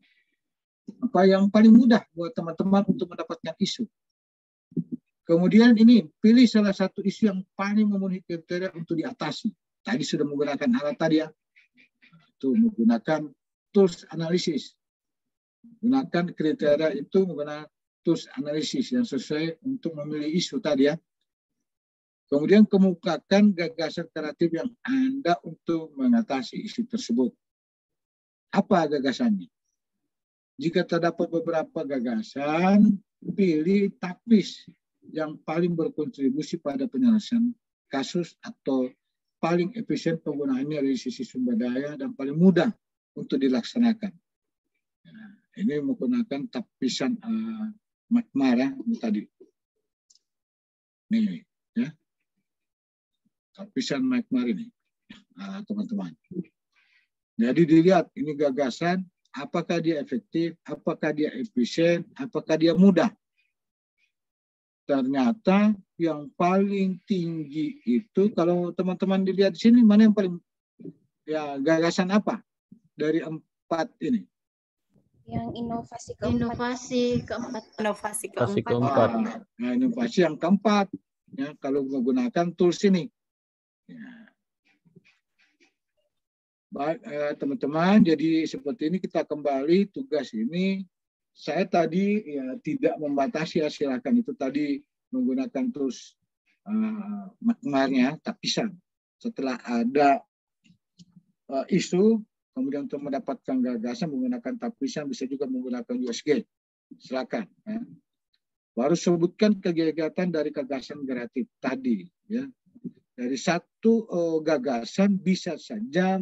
Apa yang paling mudah buat teman-teman untuk mendapatkan isu. Kemudian ini, pilih salah satu isu yang paling memenuhi kriteria untuk diatasi. Tadi sudah menggunakan alat tadi ya. Itu menggunakan tools analisis. Gunakan kriteria itu menggunakan tools analisis yang sesuai untuk memilih isu tadi ya. Kemudian kemukakan gagasan kreatif yang Anda untuk mengatasi isu tersebut. Apa gagasannya? Jika terdapat beberapa gagasan, pilih tapis yang paling berkontribusi pada penyelesaian kasus atau paling efisien penggunaannya dari sisi sumber daya dan paling mudah untuk dilaksanakan. Nah, ini menggunakan tapisan McMahon ya, ini tadi. Nih, ya. Tapisan McMahon ini, teman-teman. Jadi dilihat ini gagasan, apakah dia efektif, apakah dia efisien, apakah dia mudah. Ternyata yang paling tinggi itu kalau teman-teman dilihat di sini mana yang paling ya gagasan apa dari 4 ini? Yang inovasi keempat. Nah, inovasi yang keempat ya kalau menggunakan tools ini. Ya. Baik teman-teman, jadi seperti ini kita kembali tugas ini. Saya tadi ya tidak membatasi ya, silakan itu tadi menggunakan tools maknanya tapisan. Setelah ada isu, kemudian untuk mendapatkan gagasan menggunakan tapisan bisa juga menggunakan USG. Silakan. Ya. Baru sebutkan kegiatan dari gagasan kreatif tadi. Ya. Dari satu gagasan bisa saja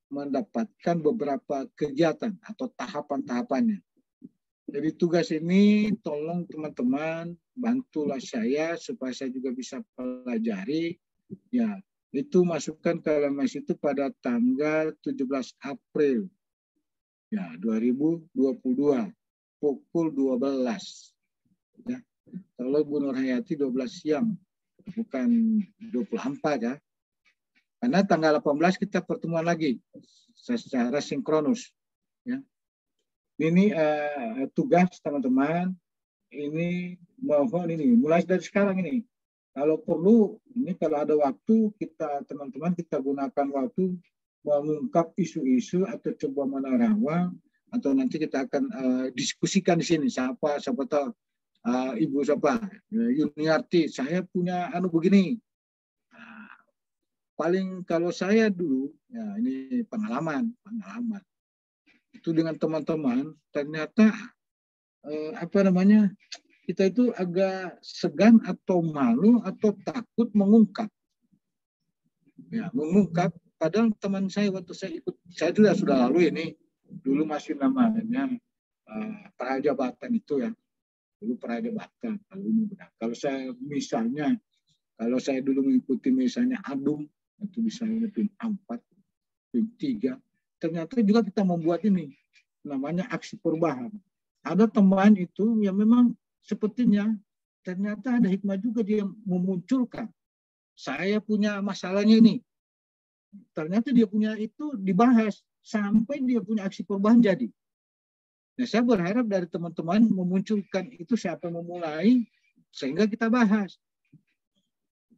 mendapatkan beberapa kegiatan atau tahapan-tahapannya. Jadi tugas ini tolong teman-teman bantulah saya supaya saya juga bisa pelajari. Ya, itu masukkan ke LMS itu pada tanggal 17 April. Ya, 2022 pukul 12. Ya. Kalau Bu Nur Hayati 12 siang, bukan 24 ya. Karena tanggal 18 kita pertemuan lagi secara sinkronus. Ya. Ini tugas teman-teman. Ini mohon ini mulai dari sekarang ini. Kalau perlu, ini kalau ada waktu kita teman-teman kita gunakan waktu mengungkap isu-isu atau coba menerawang atau nanti kita akan diskusikan di sini siapa tahu Ibu siapa Yuniarti, saya punya begini. Paling kalau saya dulu, ya ini pengalaman itu dengan teman-teman, ternyata kita itu agak segan atau malu atau takut mengungkap. Ya, mengungkap. Padahal teman saya waktu saya sudah lalu ini, dulu masih namanya prajabatan itu ya, dulu prajabatan. Kalau saya misalnya, kalau saya dulu mengikuti misalnya ADUM, itu misalnya PIM 4, PIM 3, ternyata juga kita membuat ini, namanya aksi perubahan. Ada teman itu yang memang sepertinya ternyata ada hikmah juga dia memunculkan. Saya punya masalahnya ini. Ternyata dia punya itu dibahas sampai dia punya aksi perubahan jadi. Nah, saya berharap dari teman-teman memunculkan itu siapa yang memulai sehingga kita bahas.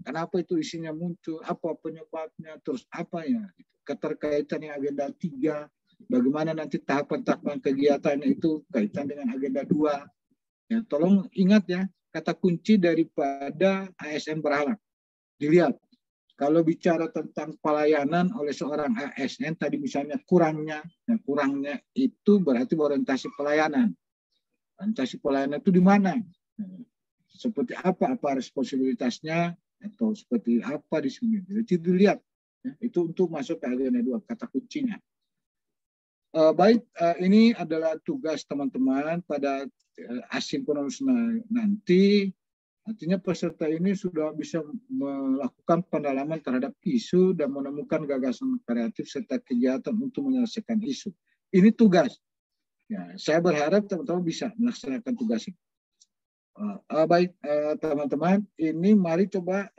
Kenapa itu isinya muncul, apa penyebabnya, terus apa ya, keterkaitan yang agenda 3, bagaimana nanti tahapan-tahapan kegiatannya itu kaitan dengan agenda 2. Ya, tolong ingat ya, kata kunci daripada ASN berhalak. Dilihat, kalau bicara tentang pelayanan oleh seorang ASN, tadi misalnya kurangnya itu berarti orientasi pelayanan. Orientasi pelayanan itu di mana? Seperti apa responsibilitasnya, atau seperti apa di sini. Jadi dilihat, ya, itu untuk masuk ke agenda 2, kata kuncinya. Baik, ini adalah tugas teman-teman pada asinkronus nanti. Artinya peserta ini sudah bisa melakukan pendalaman terhadap isu dan menemukan gagasan kreatif serta kegiatan untuk menyelesaikan isu. Ini tugas. Ya, saya berharap teman-teman bisa melaksanakan tugas ini. Baik teman-teman, ini mari coba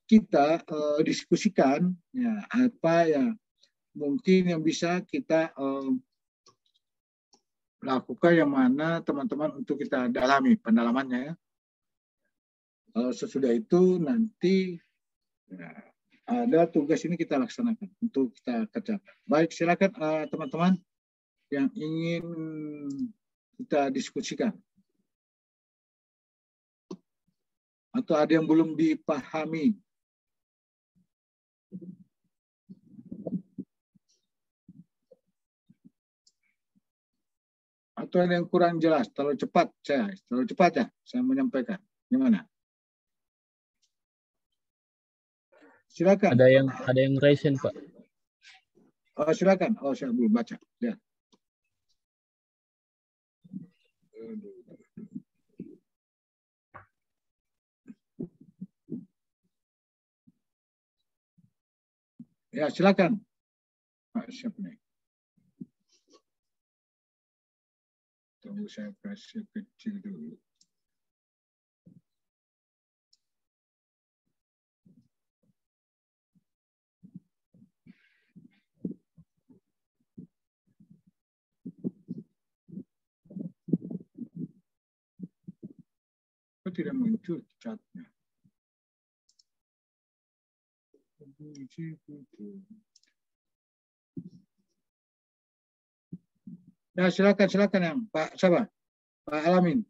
kita diskusikan ya apa ya mungkin yang bisa kita lakukan, yang mana teman-teman untuk kita dalami pendalamannya ya. Kalau sesudah itu nanti ya, ada tugas ini kita laksanakan untuk kita kerjakan. Baik, silakan teman-teman yang ingin kita diskusikan. Atau ada yang belum dipahami? Atau ada yang kurang jelas? Terlalu cepat ya saya menyampaikan. Gimana? Silakan. Ada yang raise hand, Pak. Oh, silakan. Oh, saya belum baca. Lihat. Ya, silakan. Siapa nih? Tunggu saya kasih kecil dulu. Kok tidak muncul chatnya? Ya, silakan yang Pak siapa? Pak Alamin.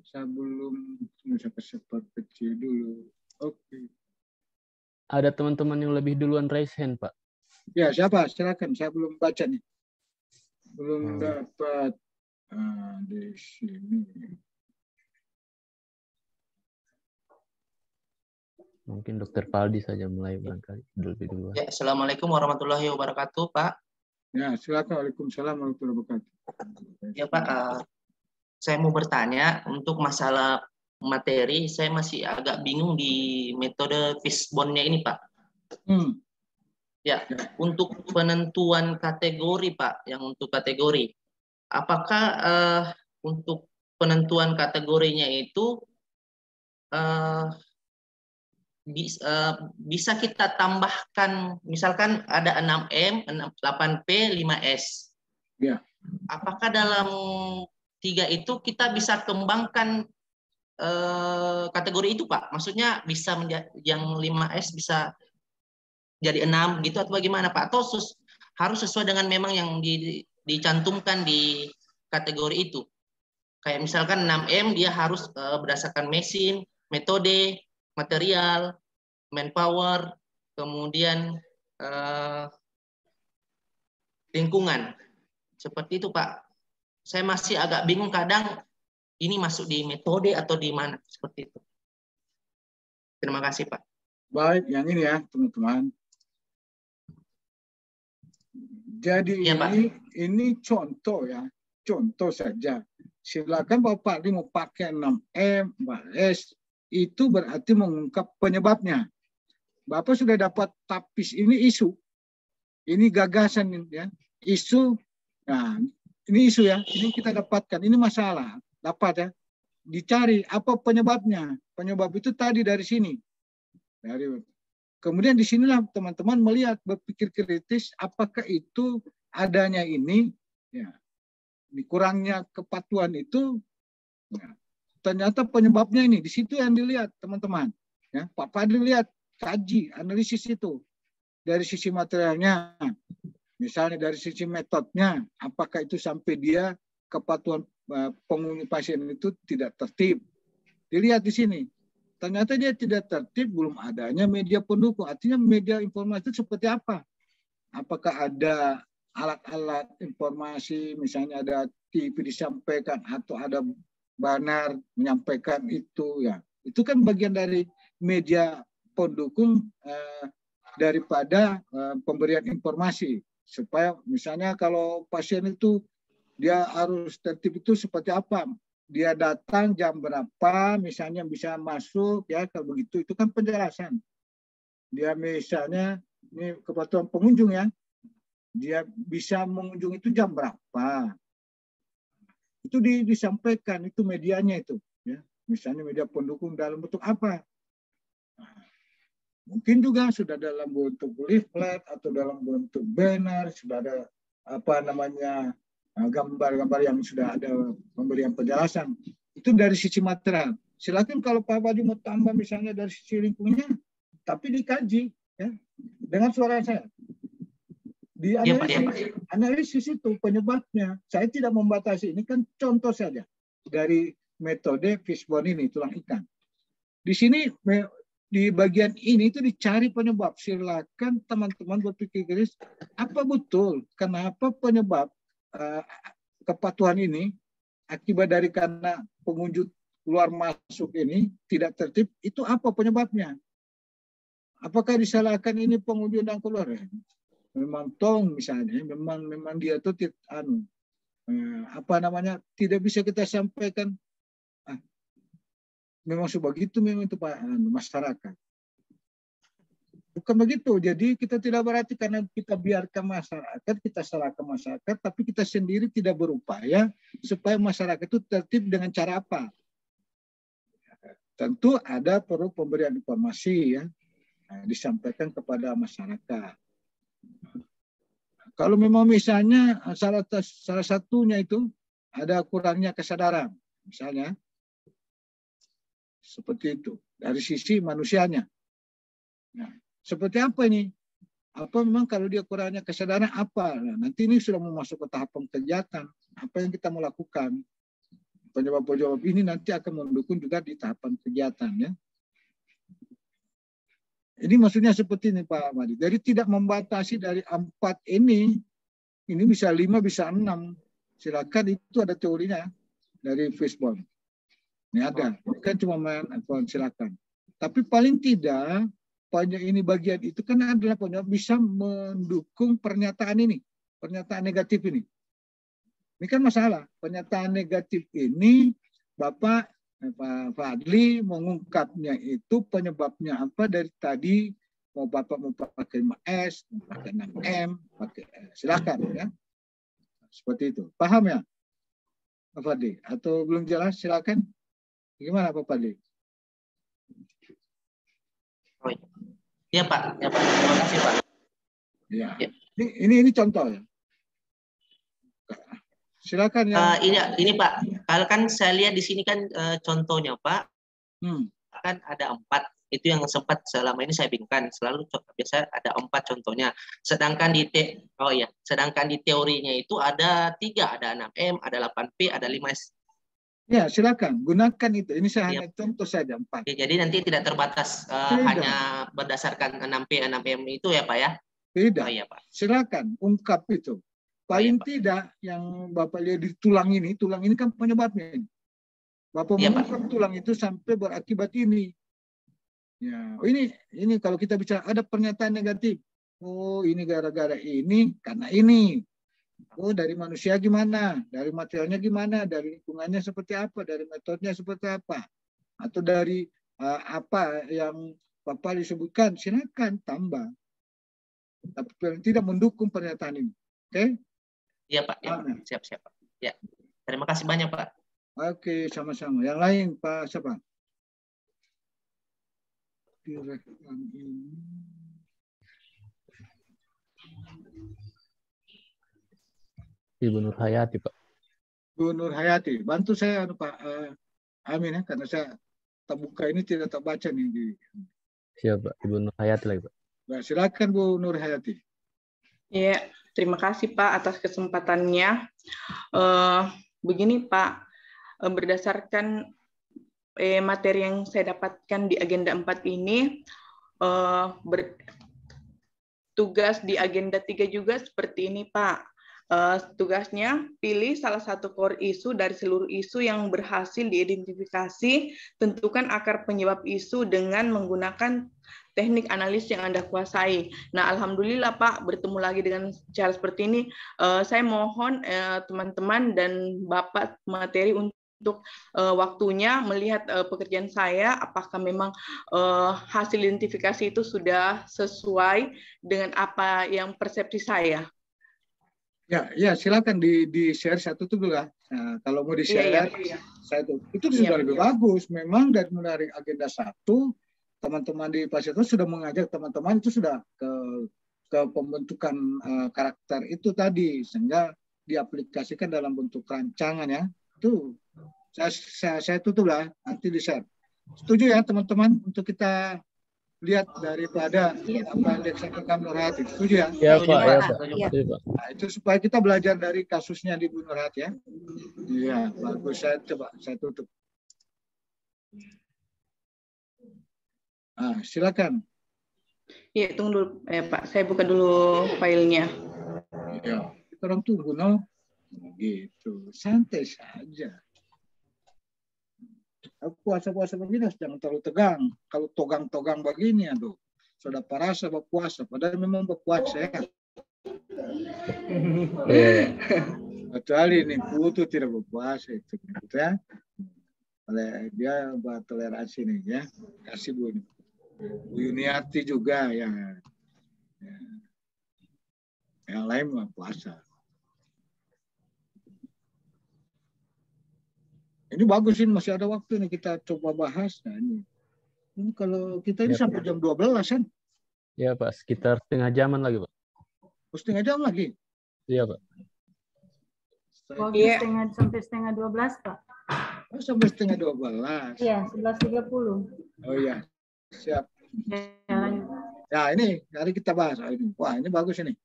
Saya belum sempat kecil dulu. Oke. Ada teman-teman yang lebih duluan raise hand, Pak. Ya, siapa? Silakan. Saya belum baca nih. Belum dapat di sini. Mungkin Dr. Paldi saja mulai barangkali lebih duluan. Ya, Assalamualaikum warahmatullahi wabarakatuh, Pak. Ya, silakan. Waalaikumsalam warahmatullahi wabarakatuh. Ya, Pak. Saya mau bertanya untuk masalah materi. Saya masih agak bingung di metode Fishbone-nya ini, Pak. Ya, untuk penentuan kategori Pak, yang untuk kategori, apakah untuk penentuan kategorinya itu bisa kita tambahkan, misalkan ada 6M, 8P, 5S. Ya. Apakah dalam 3 itu kita bisa kembangkan kategori itu Pak? Maksudnya bisa yang 5S bisa jadi 6 gitu atau bagaimana Pak? Atau harus sesuai dengan memang yang dicantumkan di kategori itu? Kayak misalkan 6M dia harus berdasarkan mesin, metode, material, manpower, kemudian lingkungan. Seperti itu Pak. Saya masih agak bingung kadang ini masuk di metode atau di mana. Seperti itu. Terima kasih Pak. Baik, yang ini ya teman-teman. Jadi ya, ini contoh ya. Contoh saja. Silakan Bapak mau pakai 6M, 4S, itu berarti mengungkap penyebabnya. Bapak sudah dapat tapis, ini isu. Ini gagasan ya. Isu. Nah, ini isu ya. Ini kita dapatkan. Ini masalah. Dapat ya. Dicari apa penyebabnya. Penyebab itu tadi dari sini. Kemudian di sinilah teman-teman melihat, berpikir kritis, apakah itu adanya ini ya. Kurangnya kepatuhan itu ya, ternyata penyebabnya ini di situ yang dilihat teman-teman ya. Pak Fadli lihat, kaji, analisis itu dari sisi materialnya, misalnya dari sisi metodenya, apakah itu sampai dia kepatuhan penghuni pasien itu tidak tertib, dilihat di sini. Ternyata dia tidak tertib, belum adanya media pendukung. Artinya media informasi itu seperti apa? Apakah ada alat-alat informasi, misalnya ada TV disampaikan atau ada banner menyampaikan itu ya. Itu kan bagian dari media pendukung daripada pemberian informasi. Supaya misalnya kalau pasien itu dia harus tertib itu seperti apa? Dia datang jam berapa, misalnya bisa masuk ya, kalau begitu itu kan penjelasan. Dia misalnya ini kepatuhan pengunjung ya. Dia bisa mengunjungi itu jam berapa. Itu disampaikan, itu medianya itu. Ya. Misalnya media pendukung dalam bentuk apa. Mungkin juga sudah dalam bentuk leaflet atau dalam bentuk banner, sudah ada apa namanya gambar-gambar yang sudah ada pemberian penjelasan. Itu dari sisi material. Silakan kalau Pak Badi mau tambah misalnya dari sisi lingkungannya, tapi dikaji ya, dengan suara saya. Analisis itu penyebabnya. Saya tidak membatasi. Ini kan contoh saja dari metode fishbone ini, tulang ikan. Di sini di bagian ini itu dicari penyebab. Silakan teman-teman berpikir kritis, apa betul kenapa penyebab kepatuhan ini akibat dari karena pengunjung keluar masuk ini tidak tertib, itu apa penyebabnya? Apakah disalahkan ini pengunjung dan keluar? Memang tong misalnya, memang dia itu tidak bisa kita sampaikan. Memang sebegitu memang itu Pak masyarakat. Bukan begitu. Jadi kita tidak berarti karena kita biarkan masyarakat, kita salahkan masyarakat, tapi kita sendiri tidak berupaya supaya masyarakat itu tertib dengan cara apa? Tentu ada perlu pemberian informasi ya, disampaikan kepada masyarakat. Kalau memang misalnya salah satunya itu ada kurangnya kesadaran, misalnya seperti itu dari sisi manusianya. Nah, seperti apa ini? Apa memang kalau dia kurangnya kesadaran apa? Nah, nanti ini sudah mau masuk ke tahapan kegiatan. Apa yang kita mau lakukan? Penyebab-penyebab ini nanti akan mendukung juga di tahapan kegiatan ya. Ini maksudnya seperti ini Pak Madi. Jadi tidak membatasi dari 4 ini bisa 5, bisa 6. Silakan, itu ada teorinya dari fishbone. Ini ada. Kan cuma silakan. Tapi paling tidak ini bagian itu kan adalah bisa mendukung pernyataan ini, pernyataan negatif ini. Ini kan masalah. Pernyataan negatif ini Bapak Fadli mengungkapnya itu penyebabnya apa dari tadi mau Bapak mau pakai 5S, mau pakai 6M, silakan ya. Seperti itu. Paham ya, Pak Fadli? Atau belum jelas? Silakan. Gimana Pak Fadli? Oh, iya Pak. Ya Pak. Terima kasih Pak. Ya. Ya. Ini contoh ya. Silakan ya. Ini Pak. Kalau kan saya lihat di sini kan contohnya Pak. Kan ada 4. Itu yang sempat selama ini saya bingungkan, selalu biasa ada 4 contohnya. Sedangkan di teorinya itu ada 3, ada 6M, ada 8P, ada 5S. Ya, silakan gunakan itu. Ini saya hanya contoh saja 4. Ya, jadi nanti tidak terbatas hanya berdasarkan 6P, 6M itu ya Pak ya? Tidak. Oh, iya, Pak. Silakan ungkap itu. Paling tidak yang Bapak lihat di tulang ini kan penyebabnya. Bapak mengungkap tulang itu sampai berakibat ini. Ya, ini kalau kita bicara ada pernyataan negatif. Oh, ini gara-gara ini, karena ini. Oh, dari manusia gimana? Dari materialnya gimana? Dari lingkungannya seperti apa? Dari metodenya seperti apa? Atau dari apa yang Bapak disebutkan, silakan tambah. Tapi tidak mendukung pernyataan ini. Oke? Iya, Pak. Ya, siap-siap, Pak. Ya. Terima kasih banyak, Pak. Oke, sama-sama. Yang lain, Pak siapa? Direkam ini. Ibu Nur Hayati, Pak. Bu Nur Hayati, bantu saya Pak Amin ya, karena saya terbuka ini tidak terbaca nih. Siap, Pak. Ibu Nur Hayati lagi, Pak. Nah, silakan Bu Nur Hayati. Ya, terima kasih Pak atas kesempatannya. Begini Pak, berdasarkan materi yang saya dapatkan di agenda 4 ini, tugas di agenda 3 juga seperti ini Pak. Tugasnya pilih salah satu core isu dari seluruh isu yang berhasil diidentifikasi, tentukan akar penyebab isu dengan menggunakan teknik analis yang Anda kuasai. Nah, alhamdulillah Pak, bertemu lagi dengan cara seperti ini. Saya mohon teman-teman dan Bapak materi untuk waktunya melihat pekerjaan saya, apakah memang hasil identifikasi itu sudah sesuai dengan apa yang persepsi saya. Ya, silakan di share satu tuh lah. Nah, kalau mau di share, itu sudah lebih bagus. Memang dari agenda 1, teman-teman di Pasieto sudah mengajak teman-teman itu sudah ke pembentukan karakter itu tadi, sehingga diaplikasikan dalam bentuk rancangan ya. Itu saya tutup lah, nanti di share. Setuju ya teman-teman untuk kita lihat daripada apa yang disampaikan Nur Hayati. Setuju ya? Ya Pak, ya Pak. Nah, itu supaya kita belajar dari kasusnya di Bu Nur Hayati ya. Iya, bagus. Saya tutup. Nah, silakan. Iya, tunggu dulu Pak. Saya buka dulu filenya. Iya, kita orang tunggu no. Gitu, santai saja. Puasa-puasa begini jangan terlalu tegang. Kalau togang-togang begini aduh, sudah parasa berpuasa. Padahal memang berpuasa ya. Kecuali ini putu tidak berpuasa itu ya. Oleh dia buat toleransi nih ya. Kasih Bu ini. Bu Yuniati juga ya. Yang lain berpuasa. Ini bagus ini masih ada waktu nih kita coba bahas. Nah, ini kalau kita ini sampai jam 12 kan? Ya Pak, sekitar setengah jaman lagi Pak. Setengah jam lagi? Iya Pak. Sampai setengah 12 Pak. Oh, sampai setengah 12. Iya, 11.30. Oh iya, siap. Ya, ini hari kita bahas. Wah, ini bagus ini.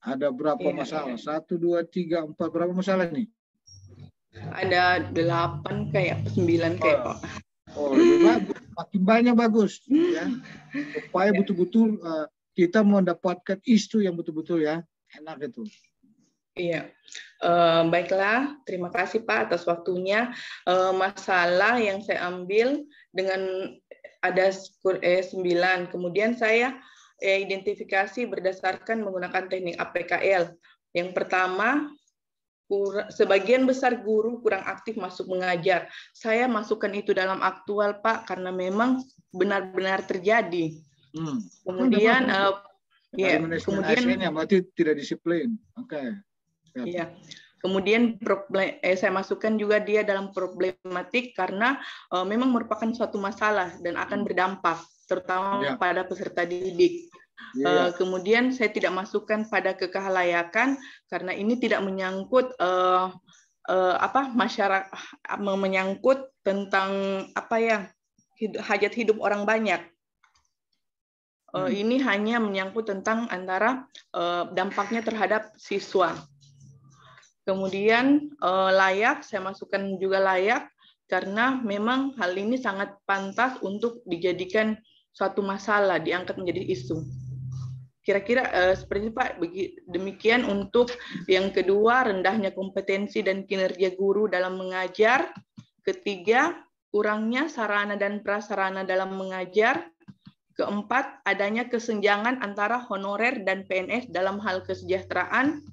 Ada berapa masalah? 1, 2, 3, 4. Berapa masalah nih? Ada 8 kayak 9 kayak Pak. Oh, bagus. Makin banyak bagus ya. Supaya betul-betul kita mendapatkan isu yang betul-betul ya enak itu. Iya, baiklah. Terima kasih Pak atas waktunya. Masalah yang saya ambil dengan ada 9. Kemudian saya identifikasi berdasarkan menggunakan teknik APKL. Yang pertama, sebagian besar guru kurang aktif masuk mengajar. Saya masukkan itu dalam aktual Pak karena memang benar-benar terjadi. Kemudian ya, kemudian ASN-nya berarti tidak disiplin. Oke. Iya. Kemudian saya masukkan juga dia dalam problematik karena memang merupakan suatu masalah dan akan berdampak terutama pada peserta didik. Kemudian saya tidak masukkan pada kekehalayakan karena ini tidak menyangkut masyarakat, menyangkut tentang hajat hidup orang banyak. Ini hanya menyangkut tentang antara dampaknya terhadap siswa. Kemudian layak, saya masukkan juga layak karena memang hal ini sangat pantas untuk dijadikan suatu masalah, diangkat menjadi isu. Kira-kira seperti itu Pak, demikian untuk yang kedua, rendahnya kompetensi dan kinerja guru dalam mengajar. Ketiga, kurangnya sarana dan prasarana dalam mengajar. Keempat, adanya kesenjangan antara honorer dan PNS dalam hal kesejahteraan.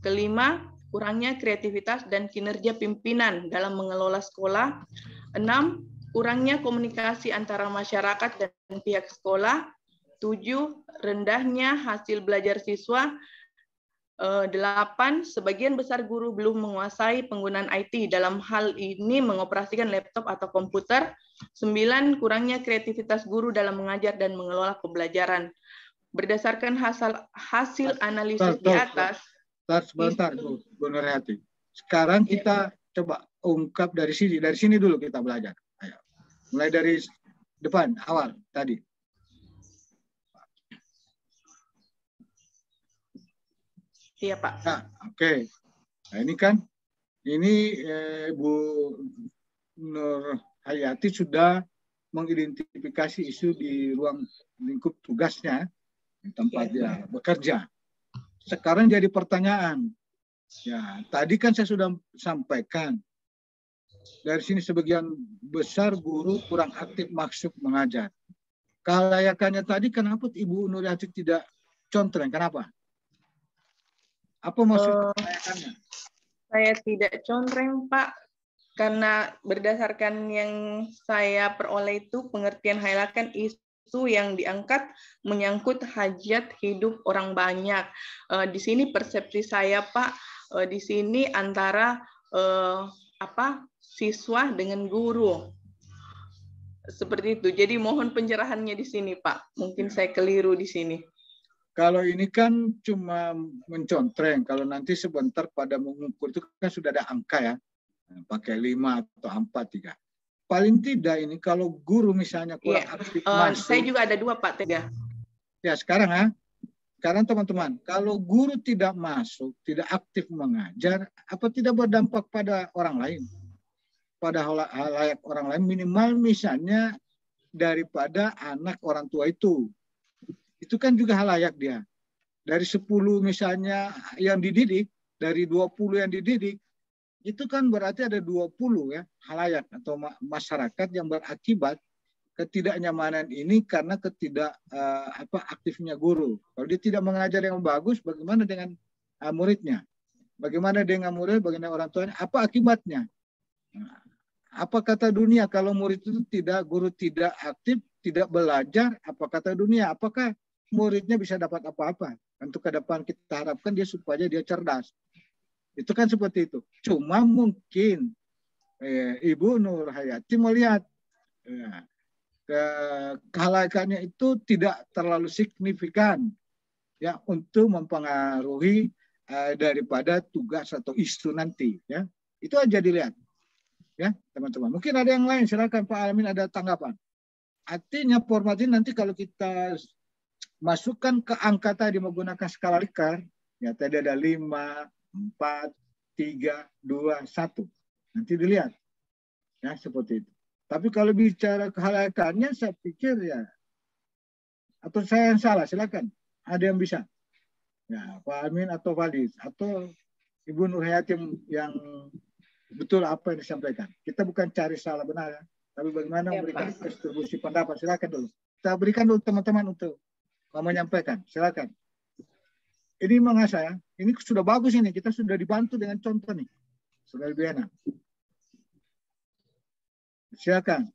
Kelima, kurangnya kreativitas dan kinerja pimpinan dalam mengelola sekolah. 6, kurangnya komunikasi antara masyarakat dan pihak sekolah. 7, rendahnya hasil belajar siswa. 8, sebagian besar guru belum menguasai penggunaan IT dalam hal ini mengoperasikan laptop atau komputer. 9, kurangnya kreativitas guru dalam mengajar dan mengelola pembelajaran. Berdasarkan hasil analisis di atas. Sebentar, Bu Nurhayati. Sekarang kita coba ungkap dari sini. Dari sini dulu kita belajar. Ayo. Mulai dari depan, awal tadi. Iya, Pak. Nah, oke. Nah, ini kan, Bu Nurhayati sudah mengidentifikasi isu di ruang lingkup tugasnya, di tempat dia bekerja. Sekarang jadi pertanyaan. Ya, tadi kan saya sudah sampaikan. Dari sini sebagian besar guru kurang aktif masuk mengajar. Kelayakannya tadi kenapa Ibu Nurhayati tidak contreng? Kenapa? Apa maksud kelayakannya? Saya tidak contreng, Pak. Karena berdasarkan yang saya peroleh itu pengertian kelayakan isu yang diangkat menyangkut hajat hidup orang banyak. Di sini persepsi saya, Pak, di sini antara siswa dengan guru. Seperti itu. Jadi mohon pencerahannya di sini, Pak. Mungkin saya keliru di sini. Kalau ini kan cuma mencontreng. Kalau nanti sebentar pada mengukur itu kan sudah ada angka ya. Pakai 5 atau 4, 3. Paling tidak ini kalau guru misalnya kurang aktif masuk. Saya juga ada 2, Pak. 3. Ya sekarang sekarang teman-teman, kalau guru tidak masuk, tidak aktif mengajar, apa tidak berdampak pada orang lain? Pada halayak orang lain, minimal misalnya daripada anak orang tua itu. Itu kan juga halayak dia. Dari 10 misalnya yang dididik, dari 20 yang dididik, itu kan berarti ada 20 ya halayak atau masyarakat yang berakibat ketidaknyamanan ini karena aktifnya guru. Kalau dia tidak mengajar yang bagus, bagaimana dengan muridnya? Bagaimana dengan murid, bagaimana orang tuanya? Apa akibatnya? Apa kata dunia kalau murid itu guru tidak aktif, tidak belajar? Apa kata dunia? Apakah muridnya bisa dapat apa-apa? Untuk ke depan kita harapkan dia supaya dia cerdas. Itu kan seperti itu. Cuma mungkin Ibu Nurhayati melihat kehalakannya itu tidak terlalu signifikan ya untuk mempengaruhi daripada tugas atau isu nanti ya. Itu aja dilihat ya teman-teman. Mungkin ada yang lain, silakan Pak Alamin ada tanggapan. Artinya format ini nanti kalau kita masukkan ke angka tadi menggunakan skala Likert ya, tadi ada 5, 4, 3, 2, 1. Nanti dilihat. Ya, seperti itu. Tapi kalau bicara kehalakannya, saya pikir ya, atau saya yang salah, silakan. Ada yang bisa. Ya, Pak Amin atau Fadis, atau Ibu Nurhayati yang betul apa yang disampaikan. Kita bukan cari salah benar, ya, tapi bagaimana memberikan distribusi pendapat. Silakan dulu. Kita berikan dulu teman-teman untuk menyampaikan. Silakan. Ini mengasah ya. Ini sudah bagus ini. Kita sudah dibantu dengan contoh nih. Sudah lebih enak. Silakan.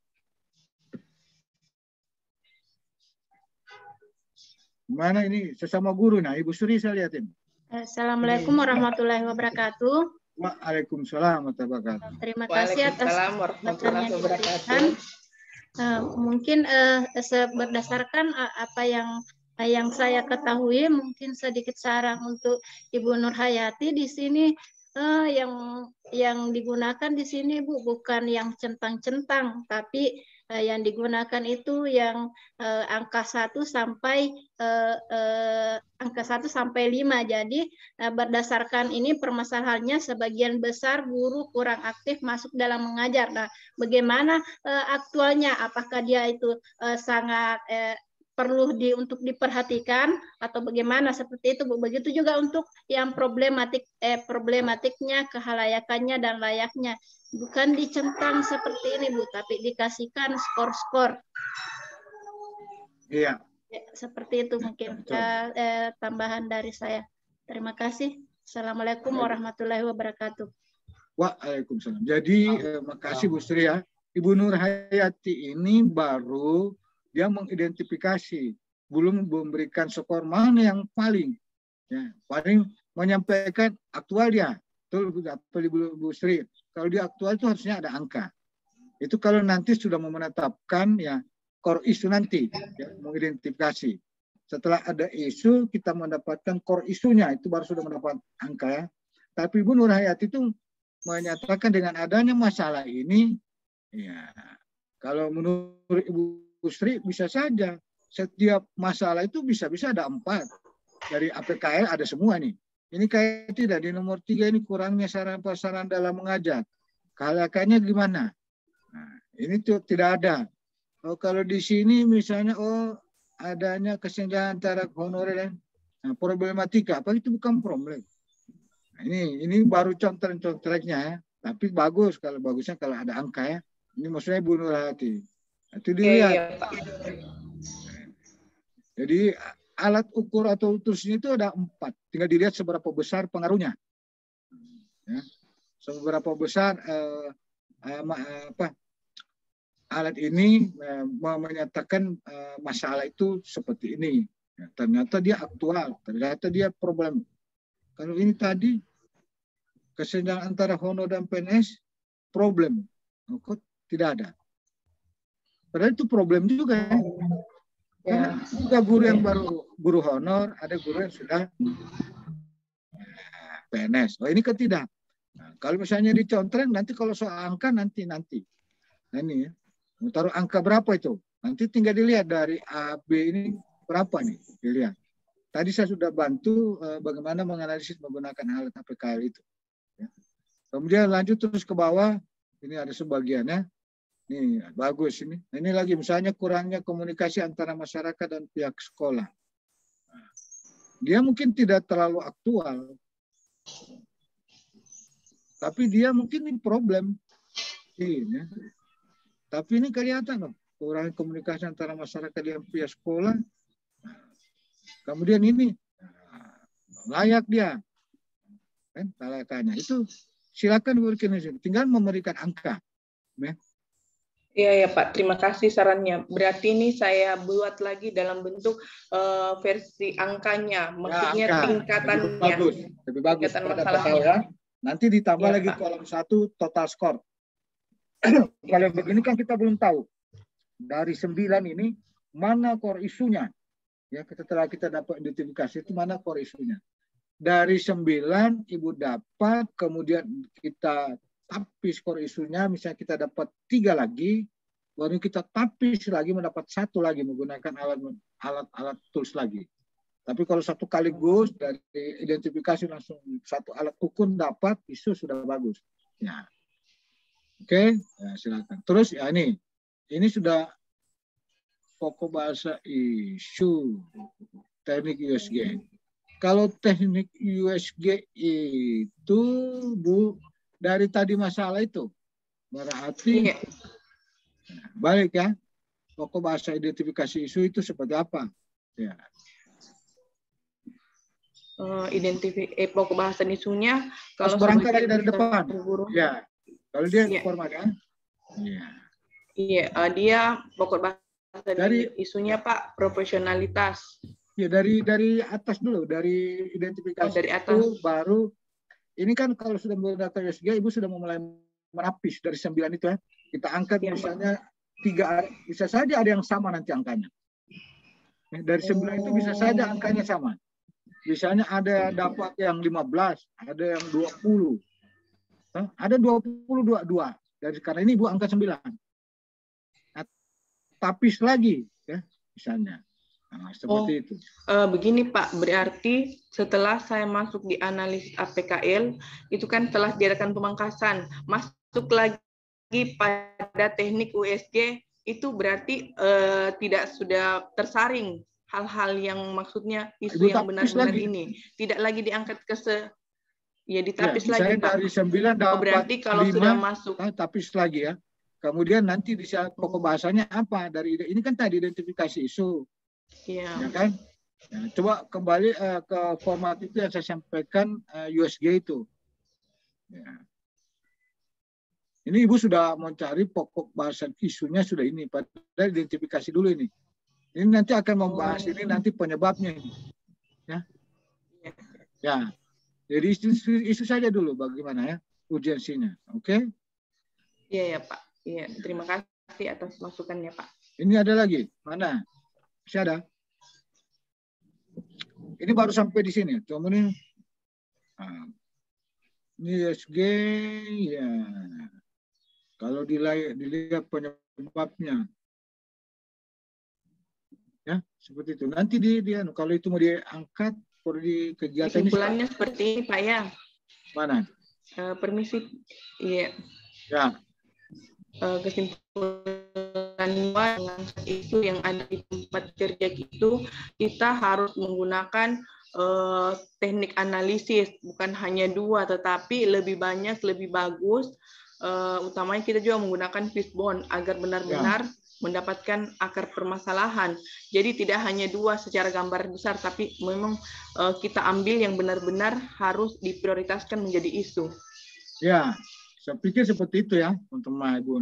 Mana ini sesama guru? Nah, Ibu Sri saya lihatin. Assalamualaikum warahmatullahi wabarakatuh. Waalaikumsalam warahmatullahi wabarakatuh. Terima kasih atas warahmatullahi wabarakatuh. Mungkin berdasarkan apa yang saya ketahui, mungkin sedikit saran untuk Ibu Nurhayati di sini. Yang digunakan di sini Bu bukan yang centang-centang, tapi yang digunakan itu yang angka 1 sampai angka 1 sampai 5. Jadi berdasarkan ini permasalahannya sebagian besar guru kurang aktif masuk dalam mengajar. Nah, bagaimana aktualnya? Apakah dia itu sangat perlu untuk diperhatikan atau bagaimana seperti itu Bu? Begitu juga untuk yang problematiknya, kehalayakannya dan layaknya, bukan dicentang seperti ini Bu, tapi dikasihkan skor-skor. Iya. Ya, seperti itu mungkin tambahan dari saya. Terima kasih. Assalamualaikum warahmatullahi wabarakatuh. Waalaikumsalam. Jadi makasih Bu Sri ya. Ibu Nurhayati ini baru dia mengidentifikasi, belum memberikan skor mana yang paling menyampaikan aktual dia. Betul Bu Sri. Kalau dia aktual itu harusnya ada angka. Itu kalau nanti sudah menetapkan ya core isu nanti, ya, mengidentifikasi. Setelah ada isu kita mendapatkan core isunya, itu baru sudah mendapat angka ya. Tapi Ibu Nurhayati itu menyatakan dengan adanya masalah ini, ya kalau menurut Ibu Sri bisa saja setiap masalah itu bisa-bisa ada 4. Dari APKL ada semua nih. Ini kayak tidak di nomor 3 ini kurangnya saran-saran dalam mengajar. Kehalayakannya gimana? Nah, ini tuh tidak ada. Kalau di sini misalnya adanya kesenjangan antara honorer dan problematika, apa itu bukan problem. Nah, ini baru contoh-contohnya ya. Tapi bagus kalau bagusnya kalau ada angka ya. Ini maksudnya Bu Nurhayati. Itu dilihat. Jadi alat ukur atau tulisnya itu ada 4. Tinggal dilihat seberapa besar pengaruhnya. Ya. Seberapa besar alat ini menyatakan masalah itu seperti ini. Ya, ternyata dia aktual, ternyata dia problem. Kalau ini tadi kesenjangan antara honor dan PNS problem, kok tidak ada. Padahal itu problem juga ya. Karena ada guru yang baru guru honor, ada guru yang sudah PNS. Oh ini kan tidak. Nah, kalau misalnya dicontreng nanti kalau soal angka nanti. Nah ini ya. Mau taruh angka berapa itu? Nanti tinggal dilihat dari A, B ini berapa nih. Dilihat. Tadi saya sudah bantu bagaimana menganalisis menggunakan alat APKL itu. Ya. Kemudian lanjut terus ke bawah. Ini ada sebagiannya. Ini bagus ini. Ini lagi misalnya kurangnya komunikasi antara masyarakat dan pihak sekolah. Dia mungkin tidak terlalu aktual. Tapi dia mungkin ini problem. Ini. Tapi ini kelihatan loh. Kurangnya komunikasi antara masyarakat dan pihak sekolah. Kemudian ini layak dia. Kan layakannya. Itu silakan berikan. Tinggal memberikan angka. Ya. Iya ya Pak, terima kasih sarannya. Berarti ini saya buat lagi dalam bentuk versi angkanya, maksudnya ya, tingkatannya. Lebih bagus. Ya. Nanti ditambah ya, lagi Pak. Kolom 1 total skor. Kalau begini kan kita belum tahu. Dari 9 ini mana core isunya. Ya, setelah kita dapat identifikasi itu mana core isunya. Dari 9 Ibu dapat, kemudian kita tapis core isunya, misalnya kita dapat 3 lagi, baru kita tapis lagi mendapat 1 lagi menggunakan alat tools lagi. Tapi kalau satu kaligus dari identifikasi langsung 1 alat ukur dapat, isu sudah bagus. Ya, oke, ya, silakan. Terus ya ini sudah pokok bahasa isu teknik USG. Kalau teknik USG itu Bu dari tadi masalah itu berarti balik ya pokok bahasa identifikasi isu itu seperti apa ya pokok bahasa isunya kalau berangkat dari depan ya kalau dia format ya dia pokok bahasa dari isunya Pak profesionalitas Ya dari atas dulu, dari identifikasi dari atas. itu baru. Ini kan kalau sudah menggunakan USG, Ibu sudah mulai menapis dari 9 itu ya. Kita angkat misalnya 3, bisa saja ada yang sama nanti angkanya. Dari 9 itu bisa saja angkanya sama. Misalnya ada dapat yang 15, ada yang 20. Ada 22. Karena ini Ibu angka 9. Nah, tapis lagi ya misalnya. Nah, seperti itu. Begini Pak, berarti setelah saya masuk di analis APKL, itu kan telah diadakan pemangkasan, masuk lagi pada teknik USG, itu berarti tidak sudah tersaring hal-hal yang maksudnya isu yang benar-benar ini. Tidak lagi diangkat ya ditapis lagi Pak. Dari 9 dapat berarti kalau 5, sudah masuk. Tapis lagi ya. Kemudian nanti bisa pokok bahasanya apa? Ini kan tadi identifikasi isu. Ya kan? Ya, coba kembali ke format itu yang saya sampaikan USG itu. Ya. Ini Ibu sudah mau cari pokok bahasan isunya sudah ini. Padahal identifikasi dulu ini. Ini nanti akan membahas ini nanti penyebabnya ini. Ya. Jadi isu saja dulu bagaimana ya urgensinya. Oke? Iya ya Pak. Iya, terima kasih atas masukannya Pak. Ini ada lagi. Mana? Masih ada. Ini baru sampai di sini. Kemudian ini USG ya. Kalau dilihat penyebabnya, ya seperti itu. Nanti dia kalau itu mau diangkat, perlu di kegiatan kesimpulannya seperti ini Pak ya. Mana? Permisi, iya. Ya. Kesimpulan dengan isu yang ada di tempat kerja itu, kita harus menggunakan teknik analisis, bukan hanya 2, tetapi lebih banyak, lebih bagus. Utamanya kita juga menggunakan fishbone agar benar-benar mendapatkan akar permasalahan. Jadi tidak hanya 2 secara gambar besar, tapi memang kita ambil yang benar-benar harus diprioritaskan menjadi isu. Ya. Saya pikir seperti itu ya, teman-teman Ibu.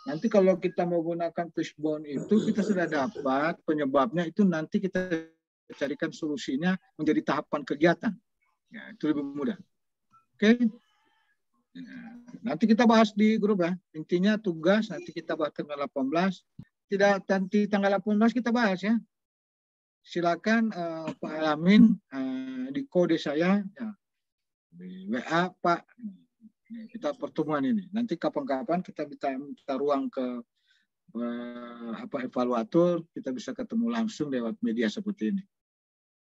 Nanti kalau kita menggunakan fishbone itu, kita sudah dapat penyebabnya, itu nanti kita carikan solusinya menjadi tahapan kegiatan. Ya, itu lebih mudah. Oke? Ya, nanti kita bahas di grup ya. Intinya tugas, nanti kita bahas tanggal 18. Tidak, nanti tanggal 18 kita bahas ya. Silakan Pak Alamin di kode saya, ya, di WA Pak. Kita pertemuan ini. Nanti kapan-kapan kita minta ruang ke evaluator, kita bisa ketemu langsung lewat media seperti ini.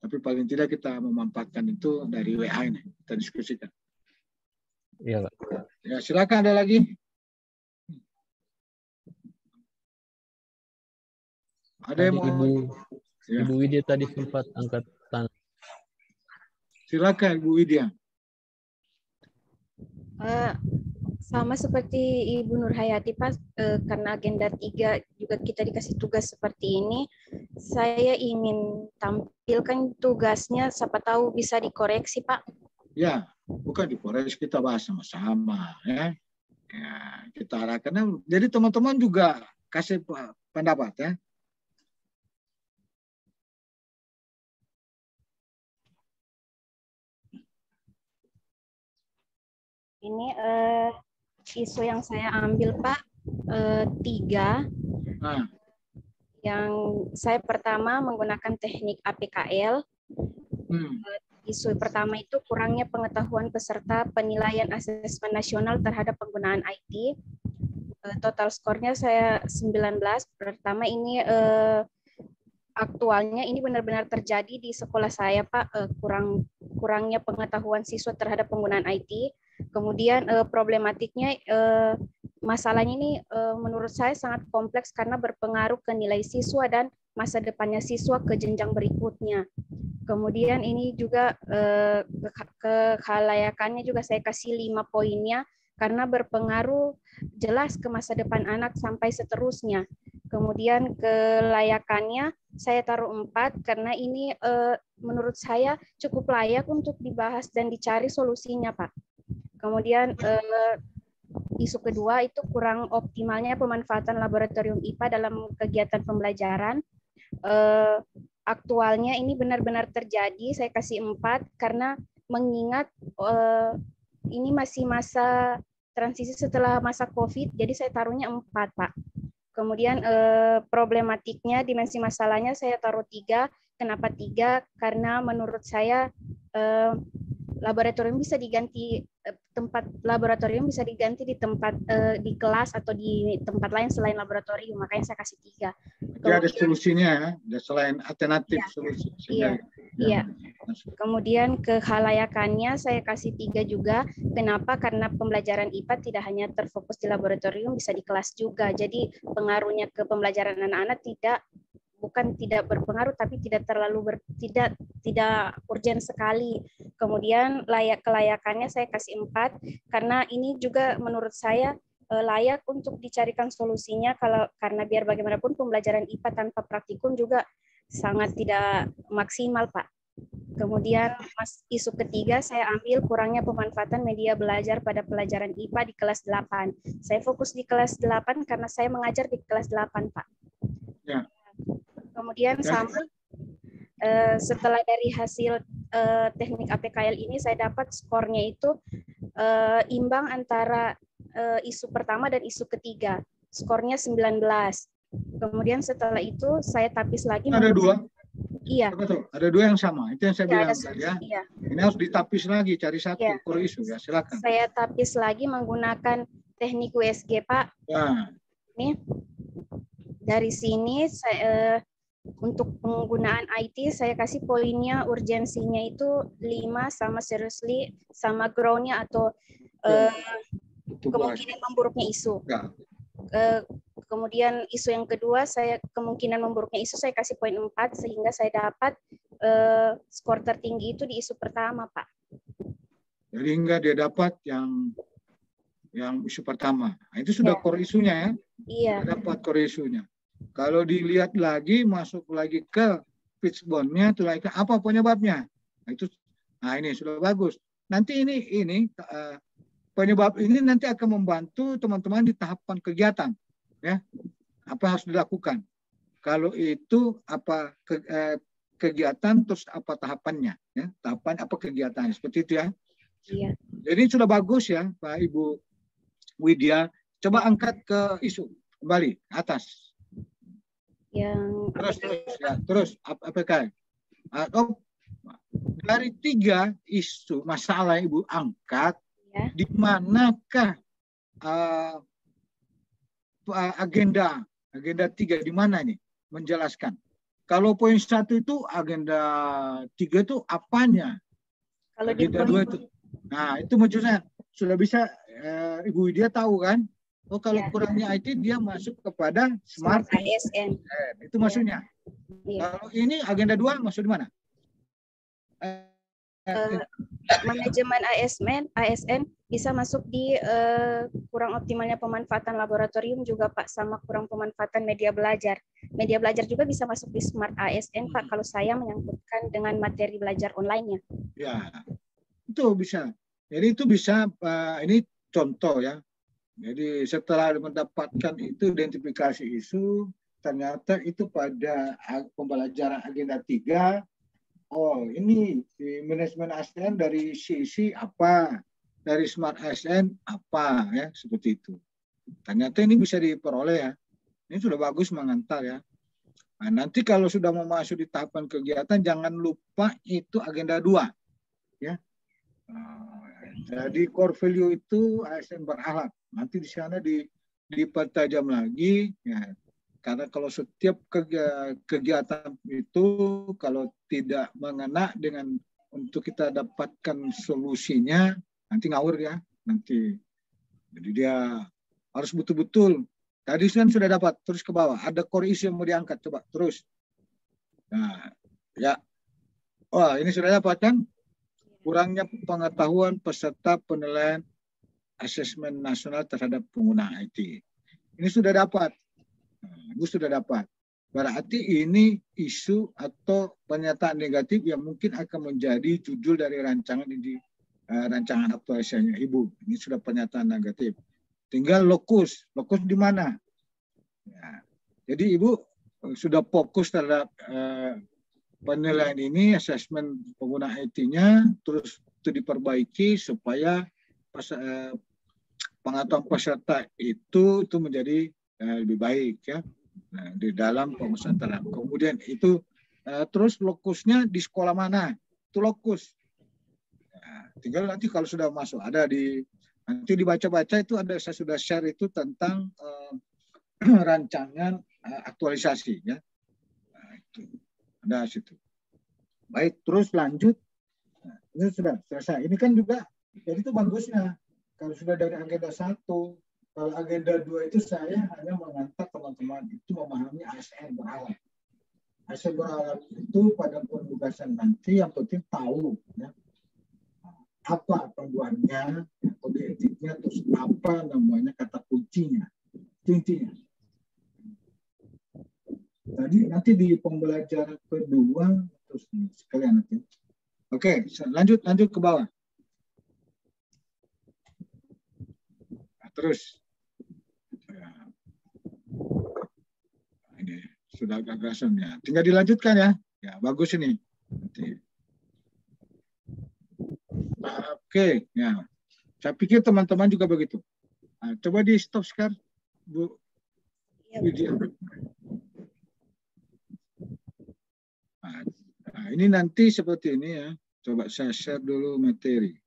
Tapi paling tidak kita memanfaatkan itu dari WA ini, kita diskusikan. Iya, Pak. Ya, silakan ada lagi. Ada yang mau? Ibu Widya tadi sempat angkat tangan. Silakan Ibu Widya. Sama seperti Ibu Nur Hayati Pak, karena agenda 3 juga kita dikasih tugas seperti ini, saya ingin tampilkan tugasnya, siapa tahu bisa dikoreksi Pak. Ya, bukan dikoreksi, kita bahas sama-sama ya. Ya, kita arahkan. Jadi teman-teman juga kasih pendapat ya. Ini isu yang saya ambil Pak, 3. Yang saya pertama menggunakan teknik APKL. Isu pertama itu kurangnya pengetahuan peserta penilaian asesmen nasional terhadap penggunaan IT. Total skornya saya 19. Pertama ini aktualnya ini benar-benar terjadi di sekolah saya Pak, kurangnya pengetahuan siswa terhadap penggunaan IT. Kemudian problematiknya, masalahnya ini menurut saya sangat kompleks karena berpengaruh ke nilai siswa dan masa depannya siswa ke jenjang berikutnya. Kemudian ini juga kelayakannya juga saya kasih 5 poinnya karena berpengaruh jelas ke masa depan anak sampai seterusnya. Kemudian kelayakannya saya taruh 4 karena ini menurut saya cukup layak untuk dibahas dan dicari solusinya Pak. Kemudian isu kedua itu kurang optimalnya pemanfaatan laboratorium IPA dalam kegiatan pembelajaran. aktualnya ini benar-benar terjadi, saya kasih 4 karena mengingat ini masih masa transisi setelah masa COVID, jadi saya taruhnya 4, Pak. Kemudian problematiknya, dimensi masalahnya saya taruh 3. Kenapa 3? Karena menurut saya laboratorium bisa diganti, tempat laboratorium bisa diganti di tempat di kelas atau di tempat lain selain laboratorium, makanya saya kasih 3. Jadi ada solusinya ya, selain alternatif solusi. Iya. Kemudian kehalayakannya saya kasih 3 juga. Kenapa? Karena pembelajaran IPA tidak hanya terfokus di laboratorium, bisa di kelas juga. Jadi pengaruhnya ke pembelajaran anak-anak bukan tidak berpengaruh, tapi tidak terlalu tidak urgent sekali. Kemudian kelayakannya saya kasih 4 karena ini juga menurut saya layak untuk dicarikan solusinya karena biar bagaimanapun pembelajaran IPA tanpa praktikum juga sangat tidak maksimal, Pak. Kemudian isu ketiga saya ambil kurangnya pemanfaatan media belajar pada pelajaran IPA di kelas 8. Saya fokus di kelas 8 karena saya mengajar di kelas 8, Pak. Ya. Kemudian sama setelah dari hasil teknik APKL ini saya dapat skornya itu imbang antara isu pertama dan isu ketiga. Skornya 19. Kemudian setelah itu saya tapis lagi. Ada 2? Iya. Betul. Ada 2 yang sama. Itu yang saya bilang tadi ya. Iya. Ini harus ditapis lagi, cari satu core isu ya. Silakan. Saya tapis lagi menggunakan teknik USG, Pak. Ya. Ini dari sini saya untuk penggunaan IT saya kasih poinnya urgensinya itu 5 sama seriously sama grow-nya atau kemungkinan memburuknya isu. Ya. Kemudian isu yang kedua saya kemungkinan memburuknya isu saya kasih poin 4 sehingga saya dapat skor tertinggi itu di isu pertama, Pak. Jadi hingga dia dapat yang isu pertama. Nah, itu sudah core isunya ya. Iya. Dia dapat core isunya. Kalau dilihat lagi, masuk lagi ke Fishbone-nya, itu lagi apa penyebabnya? Nah ini sudah bagus. Nanti ini penyebab ini nanti akan membantu teman-teman di tahapan kegiatan, ya. Apa yang harus dilakukan? Kalau itu apa kegiatan, terus apa tahapannya, ya? Tahapan apa kegiatannya, seperti itu ya. Iya. Jadi sudah bagus ya, Pak Ibu Widya. Coba angkat ke isu kembali atas. Terus APK. Dari 3 isu masalah Ibu angkat, di manakah agenda 3 di mana nih menjelaskan? Kalau poin 1 itu agenda 3 itu apanya? Kalau agenda 2 itu. Nah, itu maksudnya sudah bisa Ibu Widya tahu kan? Oh, kalau kurangnya IT dia masuk kepada Smart ASN. Itu maksudnya. Kalau ini agenda 2 maksud di mana? Manajemen ASN bisa masuk di kurang optimalnya pemanfaatan laboratorium juga, Pak, sama kurang pemanfaatan media belajar. Media belajar juga bisa masuk di Smart ASN, Pak, kalau saya menyangkutkan dengan materi belajar online-nya. Ya, itu bisa. Jadi itu bisa, ini contoh ya. Jadi setelah mendapatkan itu identifikasi isu, ternyata itu pada pembelajaran agenda 3, oh ini di manajemen ASN dari sisi apa, dari Smart ASN apa ya, seperti itu. Ternyata ini bisa diperoleh ya. Ini sudah bagus mengantar ya. Nah, nanti kalau sudah mau masuk di tahapan kegiatan, jangan lupa itu agenda 2 ya. Jadi core value itu ASN berakhlak. Nanti di sana dipertajam lagi ya. Karena kalau setiap kegiatan itu kalau tidak mengena dengan untuk kita dapatkan solusinya, nanti ngawur ya nanti. Jadi dia harus betul-betul. Tadi kan sudah dapat, terus ke bawah. Ada core issue yang mau diangkat, coba terus. Nah, ya. Wah, ini sudah dapat kan? Kurangnya pengetahuan peserta penilaian asesmen nasional terhadap pengguna IT. Ini sudah dapat. Ibu sudah dapat. Berarti ini isu atau pernyataan negatif yang mungkin akan menjadi judul dari rancangan ini, rancangan aktualisasinya Ibu. Ini sudah pernyataan negatif. Tinggal lokus di mana? Ya. Jadi Ibu sudah fokus terhadap penilaian ini, asesmen pengguna IT-nya, terus itu diperbaiki supaya pengetahuan peserta itu menjadi lebih baik ya. Nah, di dalam pemesanan. Kemudian itu terus lokusnya di sekolah mana? Itu lokus. Nah, tinggal nanti kalau sudah masuk ada nanti dibaca-baca itu ada, saya sudah share itu tentang rancangan aktualisasi ya. Nah, itu ada situ. Baik, terus lanjut. Nah, ini sudah selesai. Ini kan juga jadi itu bagusnya kalau sudah dari agenda 1. Kalau agenda 2 itu saya hanya mengantar teman-teman itu memahami ASN beralat. ASN beralat itu pada penugasan nanti yang penting tahu ya, apa panduannya, kode etiknya, terus apa namanya kata kuncinya. Itu intinya. Tadi nanti di pembelajaran kedua terus sekalian nanti. Oke, lanjut ke bawah. Nah, terus ini sudah gagasannya. Tinggal dilanjutkan ya. Ya, bagus ini. Nanti. Oke, ya. Saya pikir teman-teman juga begitu. Nah, coba di stop sekarang, Bu Widya. Nah, ini nanti seperti ini ya. Coba saya share dulu materi.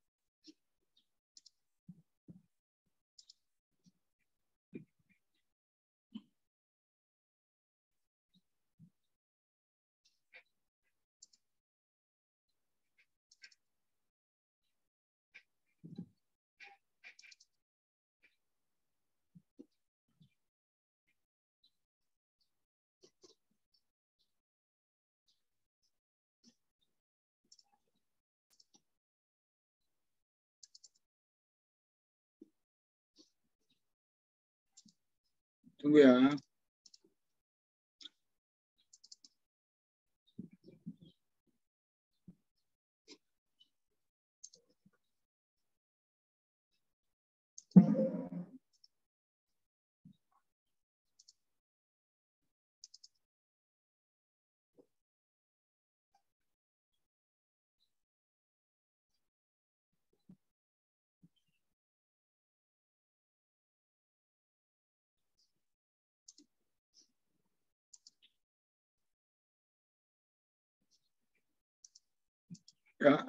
Tunggu ya. Ya.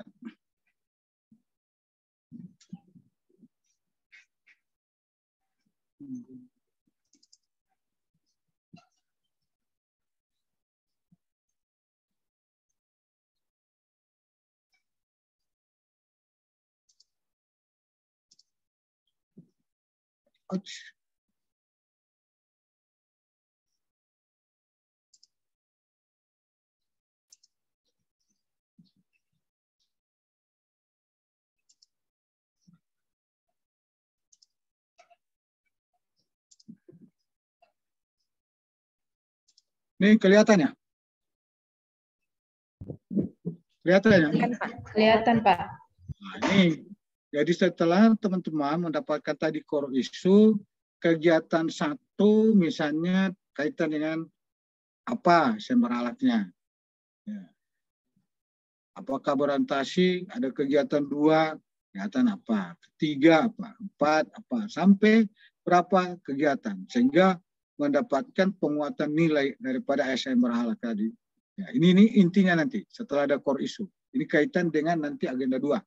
Ini kelihatannya? Kelihatan ya? Kelihatan, Pak. Nah, ini. Jadi setelah teman-teman mendapatkan tadi core issue, kegiatan 1 misalnya kaitan dengan apa sumber alatnya. Ya. Apakah berorientasi, ada kegiatan 2, kegiatan apa, 3 apa, 4 apa, sampai berapa kegiatan. Sehingga mendapatkan penguatan nilai daripada ASN berhala tadi. Ya, ini intinya nanti setelah ada core issue. Ini kaitan dengan nanti agenda 2.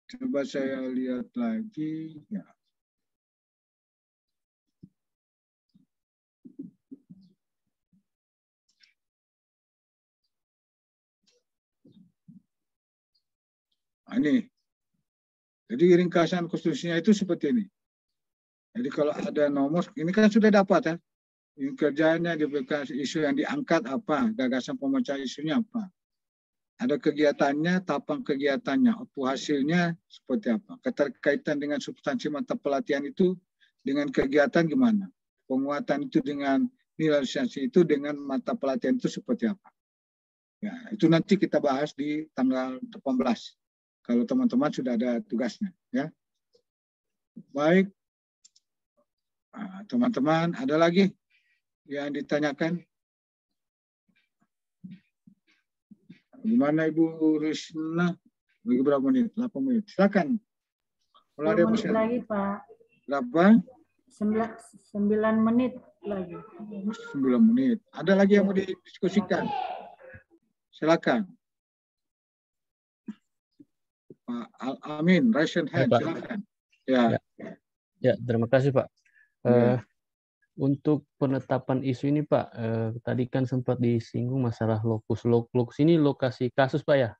Coba saya lihat lagi. Ya. Nah, ini. Jadi ringkasan konstitusinya itu seperti ini. Jadi kalau ada nomor, ini kan sudah dapat ya. Ini kerjanya, isu yang diangkat apa, gagasan pemecah isunya apa. Ada kegiatannya, tahapan kegiatannya, hasilnya seperti apa. Keterkaitan dengan substansi mata pelatihan itu dengan kegiatan gimana. Penguatan itu dengan nilai lisensi itu dengan mata pelatihan itu seperti apa. Ya, itu nanti kita bahas di tanggal 18. Kalau teman-teman sudah ada tugasnya. Ya. Baik. Teman-teman, ada lagi yang ditanyakan? Gimana Ibu Risna? Bagi berapa menit? 8 menit. Silakan. Kalau ada 2 menit masalah. lagi, Pak. Berapa? 9 menit lagi. 9 menit. Ada lagi yang mau didiskusikan? Silakan. Pak Al-Amin, raise your hand. Pak. Silakan. Ya. Ya, terima kasih Pak. Ya. Untuk penetapan isu ini Pak, tadi kan sempat disinggung masalah lokus. Lokus ini lokasi kasus Pak ya?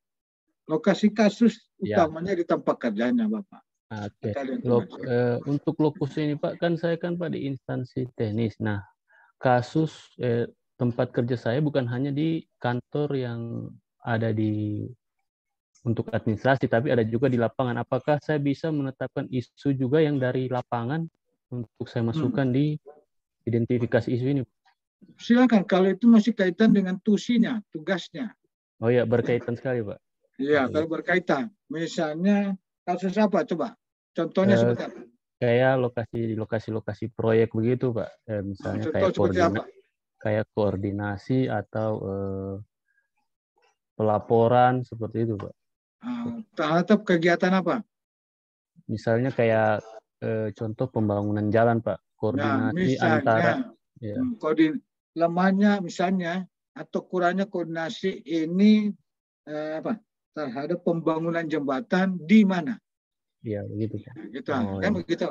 Lokasi kasus Ya. utamanya di tempat kerjanya Bapak. Oke. Untuk lokus ini Pak, kan saya kan Pak di instansi teknis. Nah, kasus tempat kerja saya bukan hanya di kantor yang ada di untuk administrasi, tapi ada juga di lapangan. Apakah saya bisa menetapkan isu juga yang dari lapangan untuk saya masukkan di identifikasi isu ini? Silakan, kalau itu masih kaitan dengan tusinya, tugasnya. Oh ya, berkaitan sekali Pak. Iya, kalau berkaitan. Misalnya kasus apa coba? Contohnya sebentar. Kayak lokasi proyek begitu Pak. Misalnya kayak koordinasi atau pelaporan seperti itu Pak. Terhadap kegiatan apa? Misalnya kayak contoh pembangunan jalan Pak. Koordinasi antara lemahnya misalnya atau kurangnya koordinasi ini terhadap pembangunan jembatan di mana? Iya begitu Pak. Gitu kan begitu.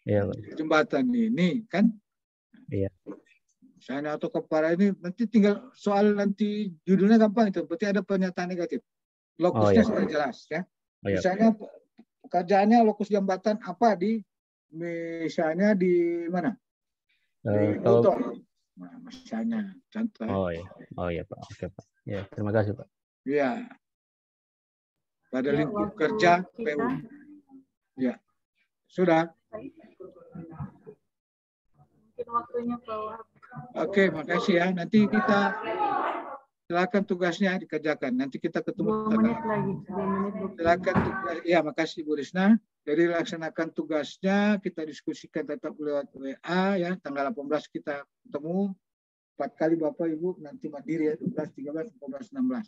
Iya Pak. Jembatan ini kan? Iya. Misalnya atau kepala ini nanti tinggal soal nanti judulnya gampang itu. Berarti ada pernyataan negatif. Lokusnya sudah jelas ya. Misalnya pekerjaannya lokus jembatan apa di misalnya di mana? Di Bogor. Nah, misalnya contoh. Oh iya Pak. Oke Pak. Ya, terima kasih Pak. Iya. Pada lingkup kerja PU. Ya. Sudah. Mungkin waktunya Pak. Oke, makasih ya. Nanti kita silakan tugasnya dikerjakan. Nanti kita ketemu. 2 menit lagi. 2 menit. Silakan tugas. Ya, makasih Bu Risna. Jadi laksanakan tugasnya, kita diskusikan tetap lewat WA ya. Tanggal 18 kita ketemu. 4 kali Bapak Ibu nanti mandiri ya. 12, 13, 14, 16.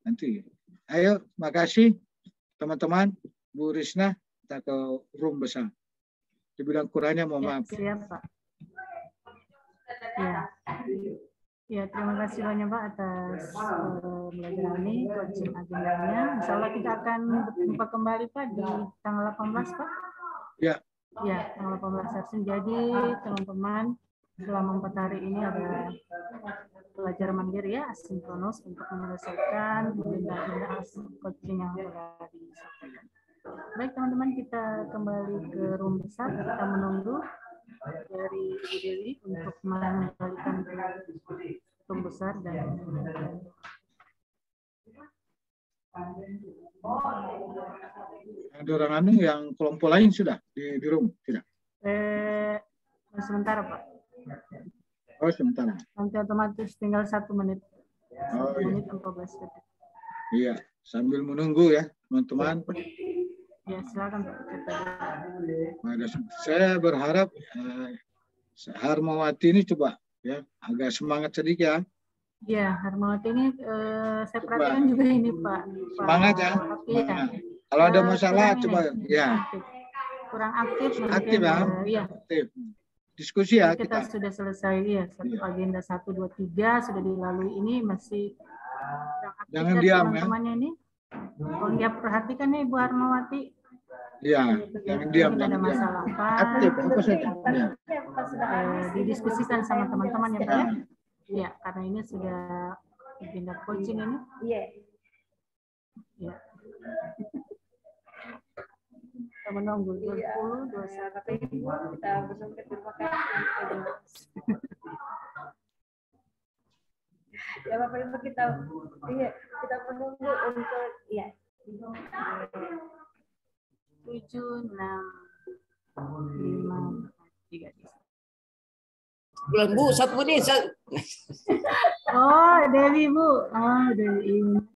Nanti. Ayo, makasih teman-teman. Bu Risna, kita ke room besar. Dibilang kurangnya mohon maaf. Siap Pak. Ya, terima kasih banyak Pak atas pembelajaran ini, coaching agendanya. Insya Allah kita akan berjumpa kembali Pak di tanggal 18 Pak. Ya. Ya, tanggal 18 September. Jadi teman-teman selama 4 hari ini ada pelajaran mandiri ya, asinkronus untuk menyelesaikan agenda-agenda coaching yang telah disampaikan. Baik teman-teman, kita kembali ke room besar. Kita menunggu dari Ibu Dewi untuk mengembalikan ke room besar dan ada orang yang kelompok lain sudah di room tidak? Sementara Pak. Oh sementara. Nanti otomatis tinggal 1 menit. 1 menit 14 detik. Iya, sambil menunggu ya teman-teman. Ya silakan Pak. Saya berharap Harmawati ini coba ya agak semangat sedikit ya. Ya, Harmawati ini saya perhatikan juga ini Pak. Semangat ya. Iya. Kalau ada masalah coba ya. Kurang aktif. Aktif ya. Iya. Aktif. Diskusi ya kita sudah selesai ya. Agenda 1, 2, 3 sudah dilalui, ini masih jangan diam ya. Teman-temannya ini. Kalau dia perhatikan nih Bu Harmawati. Iya, jangan diam. Ada masalah apa? Aktif apa saja. Ya. Didiskusikan sama teman-teman ya Pak ya. Ya, karena ini sudah agenda coaching ini. Iya. Ya. Kita menunggu 20, 21. Kita bersama terima kasih. Ya Bapak Ibu kita menunggu untuk 7, 6, 5, 3. Bulan Bu, 1 menit. Oh, Dewi Bu. Oh, Dewi.